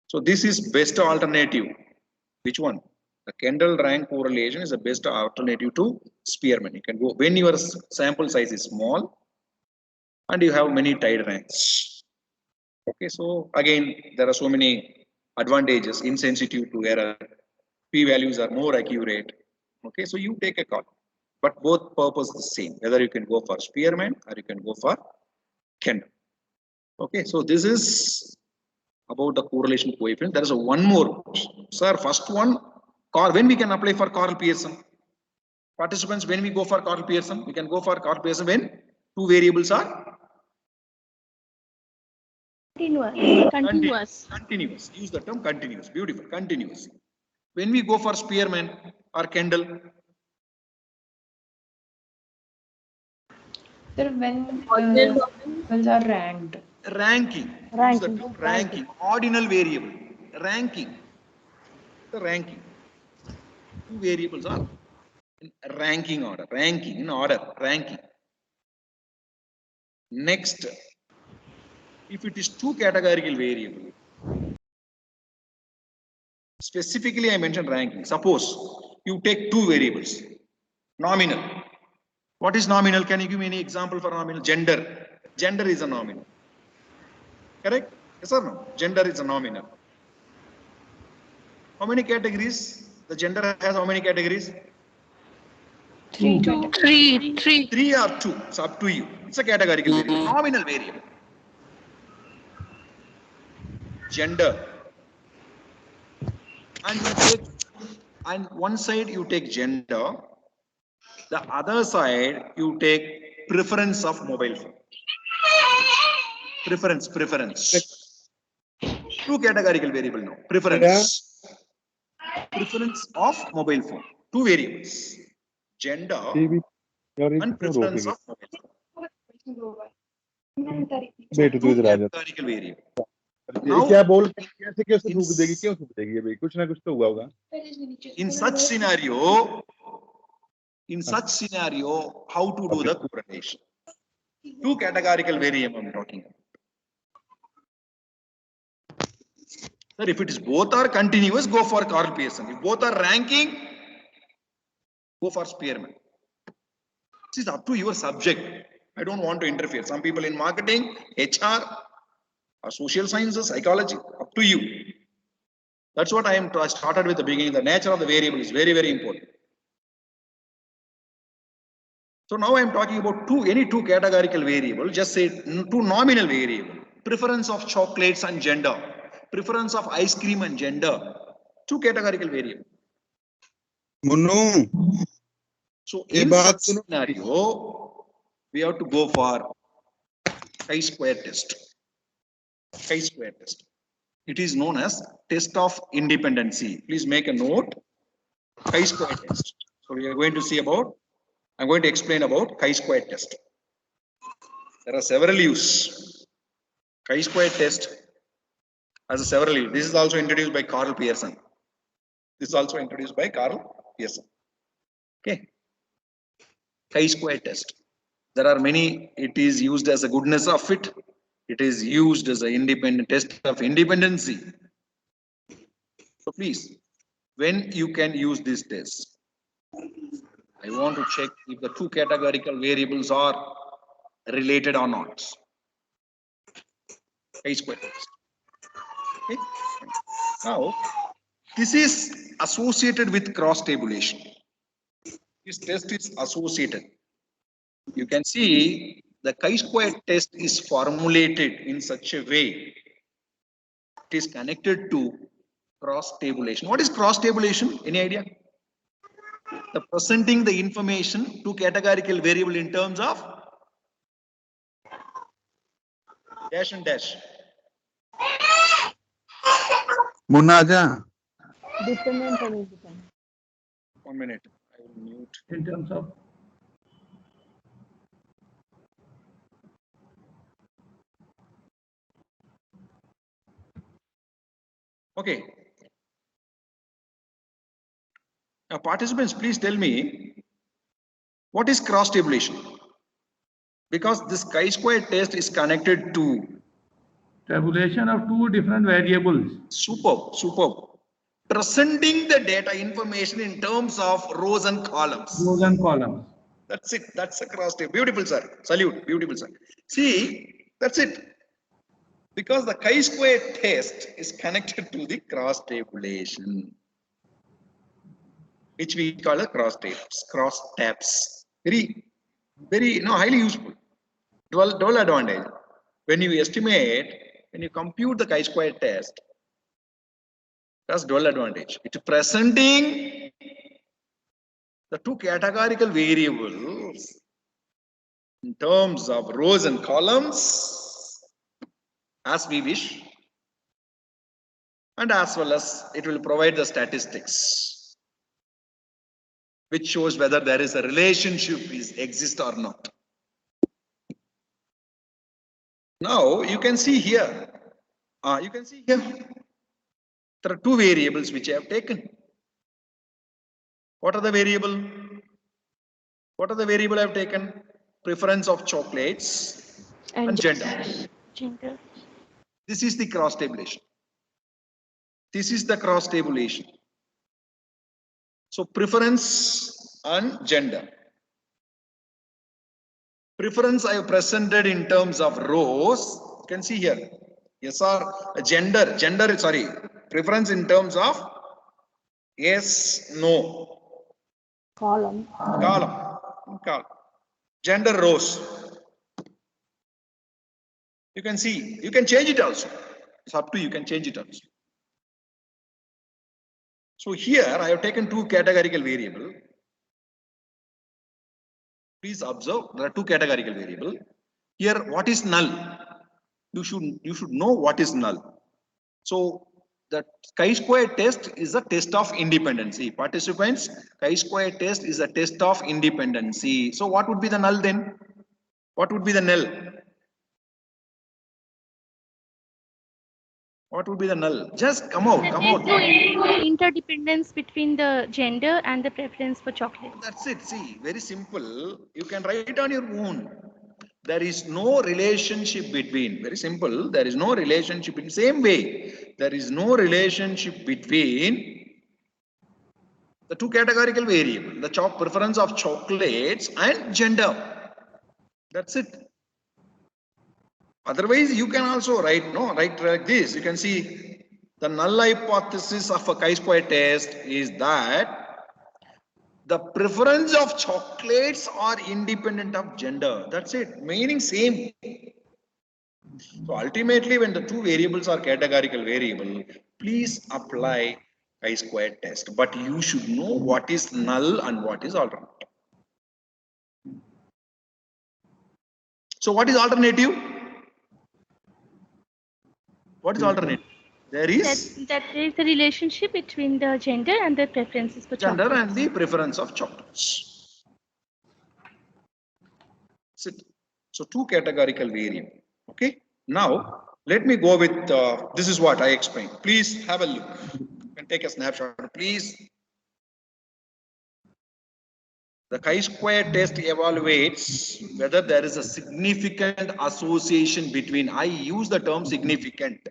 So this is best alternative. Which one? The Kendall rank correlation is the best alternative to Spearman. You can go when your sample size is small and you have many tied ranks. Okay, so again, there are so many advantages, insensitive to error, p-values are more accurate. Okay, so you take a call, but both purpose the same, whether you can go for Spearman or you can go for Kendall. Okay, so this is about the correlation coefficient. There is a one more, sir. First one, when we can apply for Carl Pearson? Participants, when we go for Carl Pearson, we can go for Carl Pearson when two variables are Continuous. Continuous. Use the term continuous. Beautiful. Continuous. When we go for Spearman or Kendall, Sir, when variables are ranked. Ranking. Use the term ranking. Ordinal variable. Ranking. The ranking. Two variables are in ranking order. Ranking in order. Ranking. Next, if it is two categorical variable, specifically I mentioned ranking. Suppose you take two variables. Nominal. What is nominal? Can you give me any example for nominal? Gender. Gender is a nominal. Correct? Yes or no? Gender is a nominal. How many categories? The gender has how many categories? Three. Three or two. It's up to you. It's a categorical variable. Nominal variable. Gender. And you take, and one side you take gender, the other side you take preference of mobile phone. Preference. Two categorical variable now. Preference. Preference of mobile phone. Two variables. Gender and preference of mobile phone. Two categorical variable. Now, क्या बोल कैसे कैसे थूक देगी क्यों थूक देगी अभी कुछ ना कुछ तो हुआ होगा in such scenario how to do the correlation? Two categorical variable I'm talking about. Sir, if it is both are continuous, go for Carl Pearson. If both are ranking, go for Spearman. This is up to your subject. I don't want to interfere. Some people in marketing, HR, or social sciences, psychology, up to you. That's what I started with the beginning. The nature of the variable is very, very important. So now I am talking about any two categorical variable, just say two nominal variable, preference of chocolates and gender, preference of ice cream and gender, two categorical variable. So in such scenario, we have to go for chi-square test. Chi-square test. It is known as test of independency. Please make a note. Chi-square test. So we are going to see about. I'm going to explain about chi-square test. There are several uses. Chi-square test has several uses. This is also introduced by Carl Pearson. Okay. Chi-square test. There are many. It is used as a goodness of fit. It is used as an independent test of independency. So please, when you can use this test, I want to check if the two categorical variables are related or not. Chi-square test. Okay. Now, this is associated with cross tabulation. This test is associated. You can see the chi-square test is formulated in such a way. It is connected to cross tabulation. What is cross tabulation? Any idea? The presenting the information to categorical variable in terms of dash and dash. Munaja. Dependent and independent. 1 minute. I will mute. In terms of Okay. Now, participants, please tell me what is cross tabulation? Because this chi-square test is connected to tabulation of two different variables. superb. Presenting the data information in terms of rows and columns. Rows and columns. That's it. That's a cross tabulation. Beautiful, sir. Salute. Beautiful, sir. See, that's it. Because the chi-square test is connected to the cross tabulation, which we call a cross tabs. Very, highly useful. Dual advantage. When you estimate, when you compute the chi-square test, that's dual advantage. It's presenting the two categorical variables in terms of rows and columns as we wish, and as well as it will provide the statistics which shows whether there is a relationship exists or not. Now you can see here, there are two variables which I have taken. What are the variable? What are the variable I have taken? Preference of chocolates and gender. This is the cross tabulation. This is the cross tabulation. So preference and gender. Preference I have presented in terms of rows. You can see here. Yes or gender. Preference in terms of yes, no. Column. Gender rows. You can see. You can change it also. It's up to you. You can change it also. So here I have taken two categorical variable. Please observe there are two categorical variable. Here what is null? You should know what is null. So the chi-square test is a test of independency. Participants, chi-square test is a test of independency. So what would be the null then? What would be the null? What would be the null? Just come out. There is no interdependence between the gender and the preference for chocolate. That's it. See, very simple. You can write it on your own. There is no relationship between. Very simple. There is no relationship in same way. There is no relationship between the two categorical variables, the preference of chocolates and gender. That's it. Otherwise, you can also write like this. You can see the null hypothesis of a chi-square test is that the preference of chocolates are independent of gender. That's it. Meaning same. So ultimately, when the two variables are categorical variable, please apply chi-square test. But you should know what is null and what is alternative. So what is alternative? What is alternative? There is that there is a relationship between the gender and the preferences for gender chocolate. and the preference of chocolates. So two categorical variable. Okay. Now let me go with this is what I explained. Please have a look. You can take a snapshot, please. The chi-square test evaluates whether there is a significant association between. I use the term significant,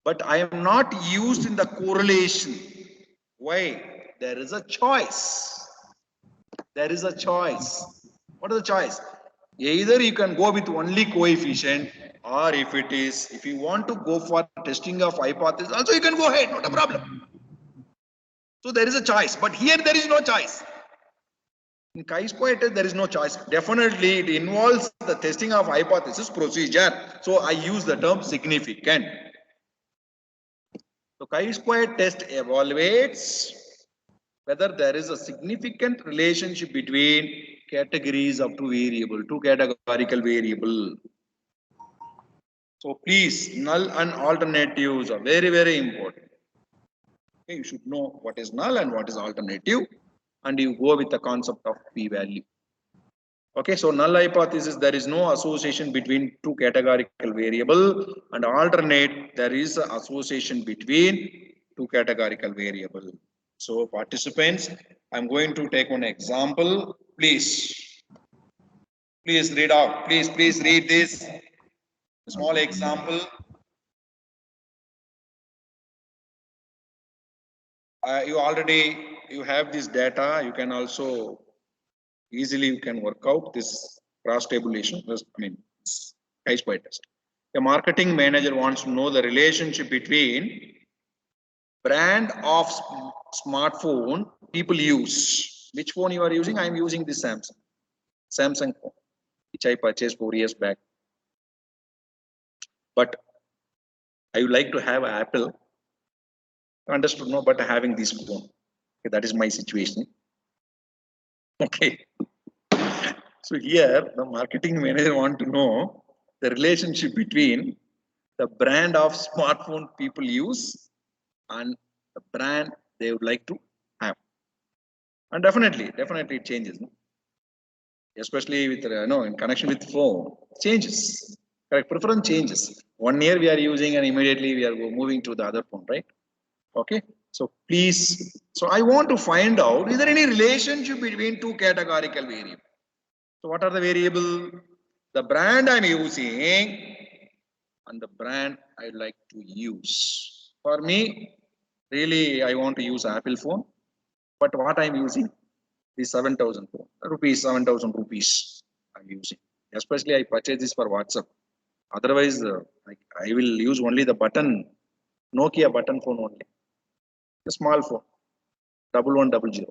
but I am not used in the correlation. Why? There is a choice. There is a choice. What is the choice? Either you can go with only coefficient, or if you want to go for testing of hypothesis, also you can go ahead, not a problem. So there is a choice, but here there is no choice. In chi-square test, there is no choice. Definitely, it involves the testing of hypothesis procedure. So I use the term significant. So chi-square test evaluates whether there is a significant relationship between categories of two categorical variable. So please, null and alternatives are very, very important. Okay, you should know what is null and what is alternative, and you go with the concept of p-value. Okay, so null hypothesis, there is no association between two categorical variable, and alternate, there is an association between two categorical variable. So participants, I'm going to take one example. Please read out. Please read this small example. You have this data. You can also easily work out this cross tabulation. Chi-square test. A marketing manager wants to know the relationship between brand of smartphone people use. Which phone you are using? I am using this Samsung phone, which I purchased 4 years back. But I would like to have Apple. Understood? No, but having this phone. Okay, that is my situation. Okay. So here the marketing manager want to know the relationship between the brand of smartphone people use and the brand they would like to have. And definitely it changes. No? Especially with in connection with phone, changes. Correct, preference changes. 1 year we are using and immediately we are moving to the other phone, right? Okay. So please, so I want to find out, is there any relationship between two categorical variables? So what are the variable? The brand I'm using and the brand I'd like to use. For me, really, I want to use Apple phone, but what I'm using is 7,000 rupees, 7,000 rupees I'm using. Especially I purchase this for WhatsApp. Otherwise, I will use only the button, Nokia button phone only. The small phone, 1100.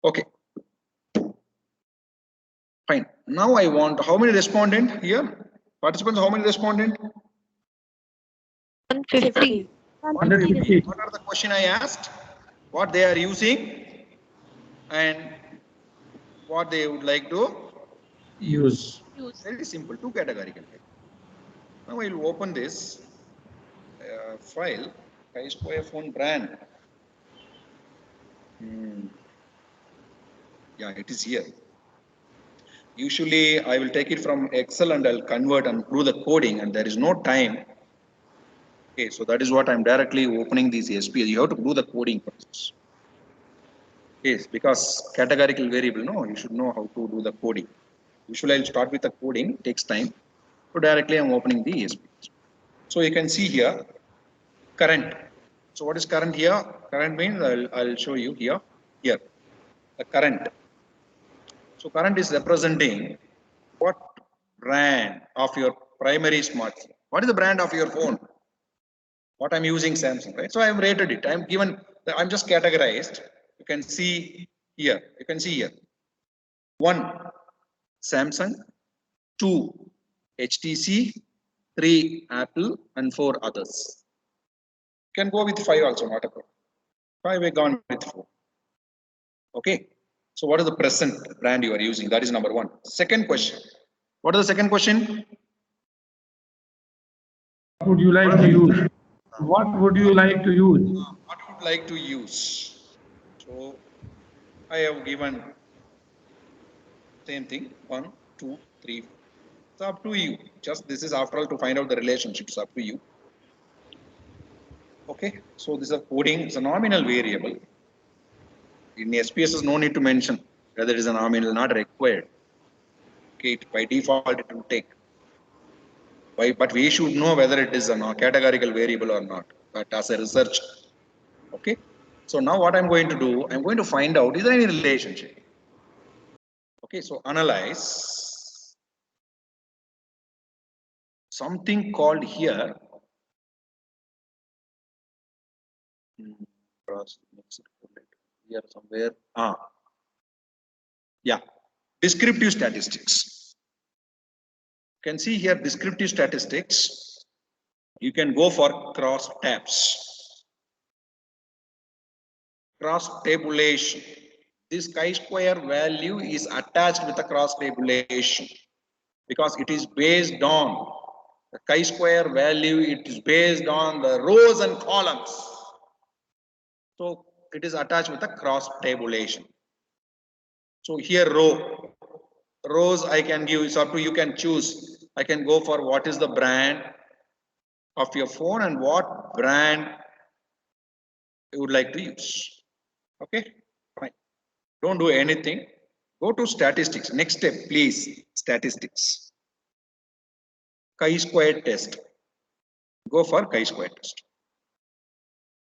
Okay. Fine. Now I want, how many respondent here? Participants, how many respondent? 150. 150. What are the question I asked? What they are using and what they would like to use. Very simple, two categorical. Now I will open this file, chi-square phone brand. Yeah, it is here. Usually I will take it from Excel and I'll convert and do the coding, and there is no time. Okay, so that is what I'm directly opening these SPS. You have to do the coding process. Yes, because categorical variable, no, you should know how to do the coding. Usually I'll start with the coding, it takes time. So directly I'm opening the SPS. So you can see here, current. So what is current here? Current means I'll show you here. Here, the current. So current is representing what brand of your primary smartphone. What is the brand of your phone? What I'm using, Samsung, right? So I'm rated it. I'm given. I'm just categorized. You can see here. You can see here. 1, Samsung. 2, HTC. 3, Apple, and 4 others. You can go with 5 also, not a problem. 5 we gone with 4. Okay. So what is the present brand you are using? That is number 1. Second question. What is the second question? What would you like to use? What would you like to use? What would like to use? So I have given same thing, 1, 2, 3. It's up to you. Just this is after all to find out the relationships. Up to you. Okay. So this is a coding. It's a nominal variable. In SPSS, no need to mention whether it is a nominal, not required. Okay. By default, it will take. But we should know whether it is a categorical variable or not. But as a research. Okay. So now what I'm going to do, I'm going to find out, is there any relationship? Okay, so analyze something called here here somewhere Yeah, descriptive statistics. You can see here descriptive statistics. You can go for cross tabs. Cross tabulation. This chi-square value is attached with the cross tabulation because it is based on the chi-square value. It is based on the rows and columns. So it is attached with the cross tabulation. So here rows I can give, it's up to you, can choose. I can go for what is the brand of your phone and what brand you would like to use. Okay, fine. Don't do anything. Go to statistics. Next step, please. Statistics. Chi-square test. Go for chi-square test.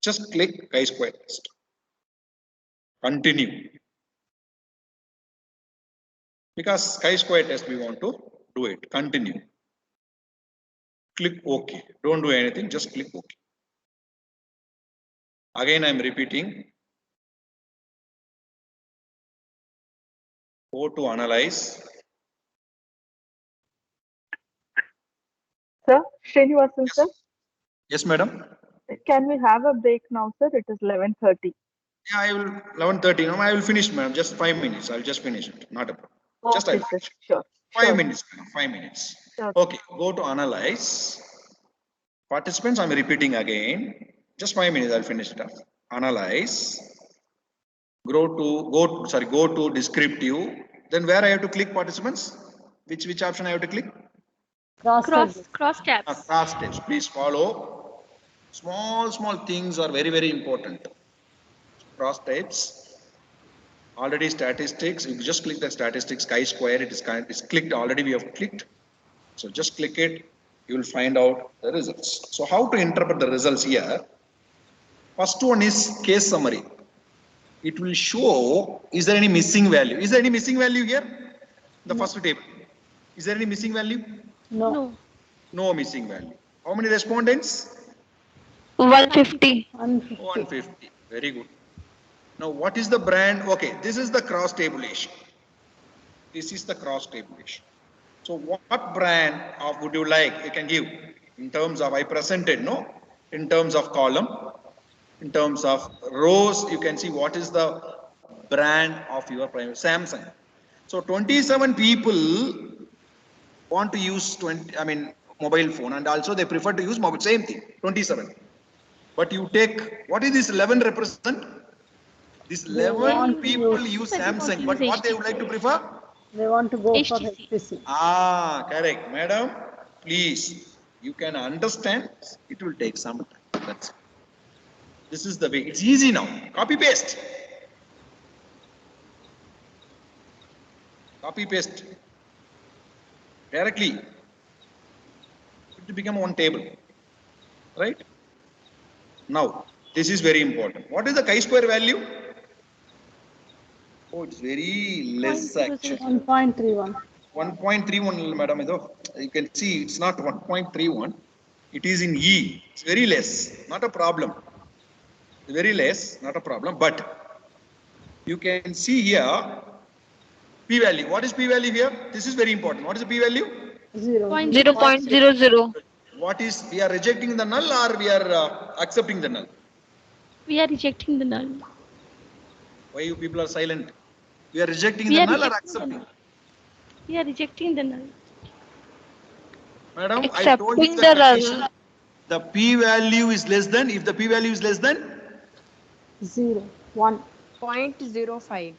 Just click chi-square test. Continue. Because chi-square test we want to do it. Continue. Click OK. Don't do anything. Just click OK. Again, I am repeating. Go to analyze. Sir, Srinivasan sir, Yes, madam. can we have a break now, sir? It is 11:30. Yeah, I will 11:30. No, I will finish, madam. Just 5 minutes. I'll just finish it. Not a problem. Just Okay, I'll sir. finish. Sure. 5 Sure. minutes, madam. 5 minutes. Sure. Okay, go to analyze. Participants, I'm repeating again. Just 5 minutes. I'll finish it off. Analyze. Go to descriptive. Then where I have to click, participants? Which option I have to click? Cross tabs. Cross tabs. Please follow. Small things are very important. Cross tabs. Already statistics. You just click the statistics chi-square. It's clicked already. We have clicked. So just click it. You will find out the results. So how to interpret the results here? First one is case summary. It will show, is there any missing value? Is there any missing value here? The first table. Is there any missing value? No. No missing value. How many respondents? 150. 150. Very good. Now what is the brand? Okay, this is the cross tabulation. This is the cross tabulation. So what brand of would you like? You can give in terms of, I presented, no? In terms of column, in terms of rows, you can see what is the brand of your primary Samsung. So 27 people want to use mobile phone, and also they prefer to use mobile, same thing, 27. But you take, what is this 11 represent? This 11 people use Samsung, but what they would like to prefer? They want to go for HTC. HTC. Ah, correct. Madam, please, you can understand. It will take some time. That's it. This is the way. It's easy now. Copy paste. Copy paste. Directly. It will become one table. Right? Now, this is very important. What is the chi-square value? Oh, it's very less actually. 1.31. 1.31, madam. You can see it's not 1.31. It is in E. It's very less. Not a problem. Very less. Not a problem. But you can see here p-value. What is p-value here? This is very important. What is the p-value? 0.00. What is, we are rejecting the null or we are accepting the null? We are rejecting the null. Why you people are silent? We are rejecting the null or accepting? We are rejecting the null. Madam, I told you the condition. The p-value is less than, if the p-value is less than? 0.05.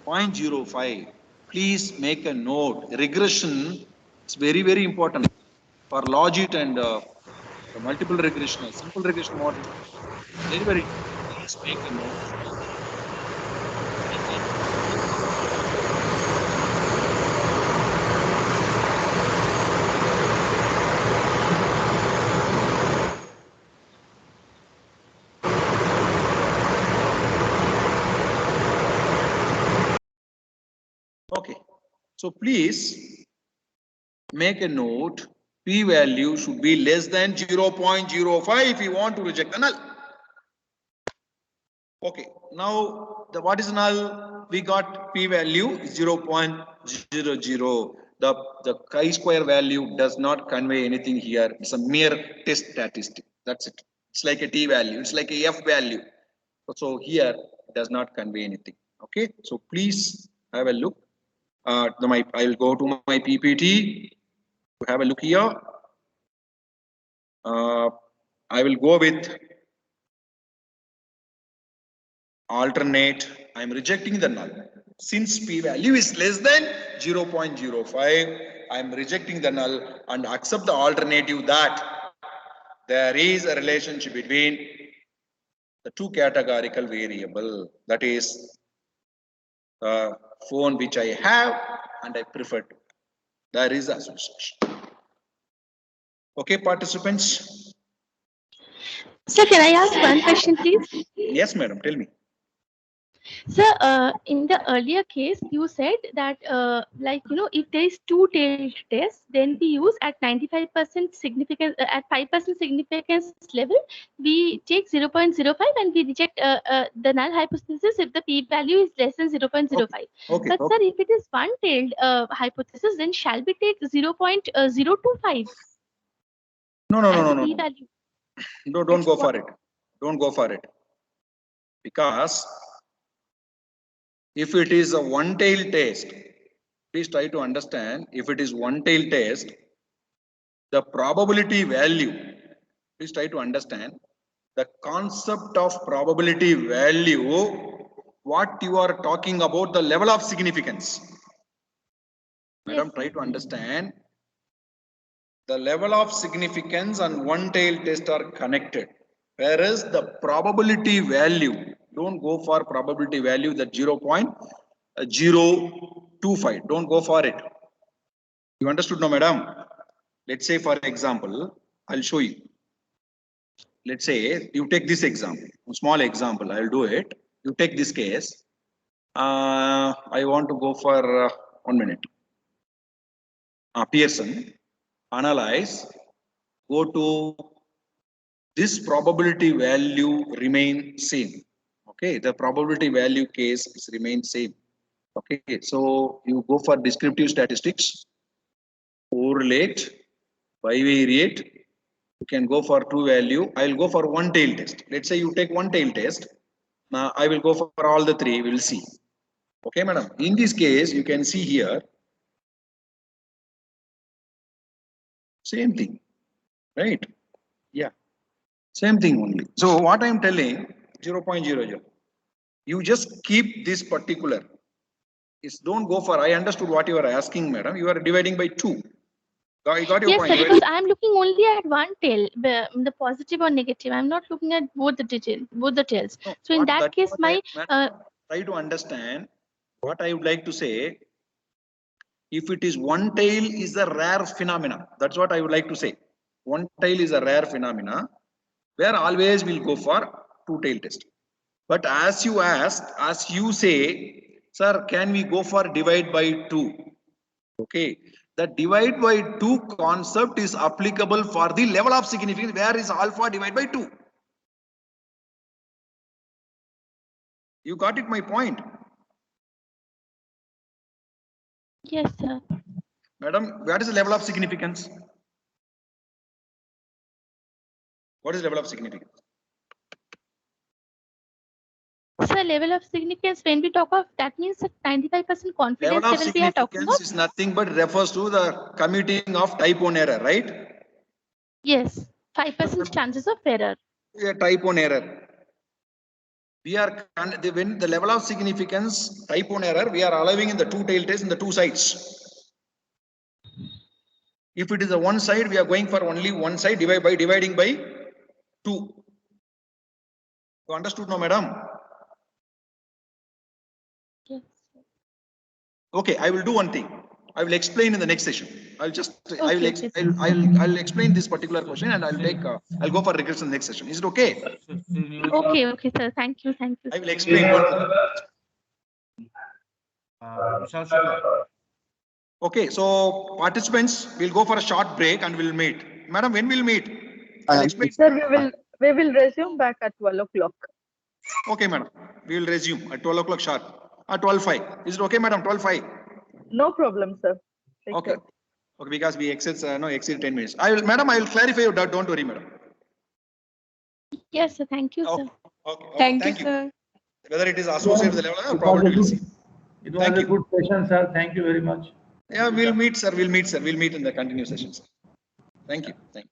0.05. Please make a note. Regression is very important for logit and multiple regression, simple regression model. Very. Please make a note. Okay, so please make a note. P-value should be less than 0.05 if you want to reject the null. Okay, now what is null? we got p-value 0.00. The chi-square value does not convey anything here. It's a mere test statistic. That's it. It's like a t-value. It's like a f value. So here it does not convey anything. Okay. So please have a look. I will go to my PPT to have a look here. I will go with alternate. I am rejecting the null. Since p-value is less than 0.05, I am rejecting the null and accept the alternative that there is a relationship between the two categorical variable, that is the phone which I have and I prefer to. There is association. Okay, participants? Sir, can I ask one question, please? Yes, madam, tell me. Sir, in the earlier case, you said that, if there is two-tailed test, then we use at 95% significance, at 5% significance level, we take 0.05 and we reject the null hypothesis if the p-value is less than 0.05. Okay. But sir, if it is one-tailed hypothesis, then shall we take 0.025? No. P-value? No, don't go for it. Don't go for it. Because if it is a one-tailed test, please try to understand, if it is one-tailed test, the probability value, please try to understand the concept of probability value, what you are talking about, the level of significance. Madam, try to understand the level of significance and one-tailed test are connected. Whereas the probability value, don't go for probability value that 0.025. Don't go for it. You understood, no, madam? Let's say, for example, I'll show you. Let's say you take this example, a small example. I'll do it. You take this case. I want to go for 1 minute. Pearson, analyze, go to this probability value remain same. Okay, the probability value case is remain same. Okay, so you go for descriptive statistics, correlate, bivariate. You can go for two value. I will go for one tail test. Let's say you take one tail test. Now I will go for all the three. We'll see. Okay, madam. In this case, you can see here. Same thing, right? Yeah. Same thing only. So what I am telling 0.00. You just keep this particular. Is don't go for. I understood what you are asking, madam. You are dividing by 2. I got your yes, point. sir, because I am looking only at one tail, the positive or negative. I am not looking at both the tails. No, so in that case, my try to understand what I would like to say. If it is one tail is a rare phenomena. That's what I would like to say. One tail is a rare phenomena where always we'll go for two tail test. But as you asked, as you say, sir, can we go for divide by 2? Okay. The divide by 2 concept is applicable for the level of significance where is alpha divided by 2. You got it, my point? Yes, sir. Madam, what is the level of significance? What is level of significance? Sir, level of significance, when we talk of, that means 95% confidence Level of level we are talking significance of? is nothing but refers to the committing of type 1 error, right? Yes, 5% chances of error. A type 1 error. We are, when the level of significance, type 1 error, we are allowing in the two tail test in the two sides. If it is a one side, we are going for only one side dividing by 2. You understood, no, madam? Yes. Okay, I will do one thing. I will explain in the next session. I'll just Okay, I'll explain this particular question and I'll take I'll go for regression next session. Is it okay? Okay, sir. Thank you. I will explain one thing. Vishal Shukla. Okay, so participants will go for a short break and we'll meet. Madam, when we'll meet? I'll explain. Sir, we will resume back at 12 o'clock. Okay, madam. We will resume at 12 o'clock sharp. 12.5. Is it okay, madam? 12.5. No problem, sir. Take Okay. care. Okay, because we exceed 10 minutes. I will clarify your doubt. Don't worry, madam. Yes, sir. Thank you, sir. Okay. Thank you, sir. Whether it is associated with the level, It probably was a we'll see. good, it was Thank a you. good session, sir. Thank you very much. Yeah, we'll meet, sir. We'll meet in the continuous sessions. Thank you. Thank you.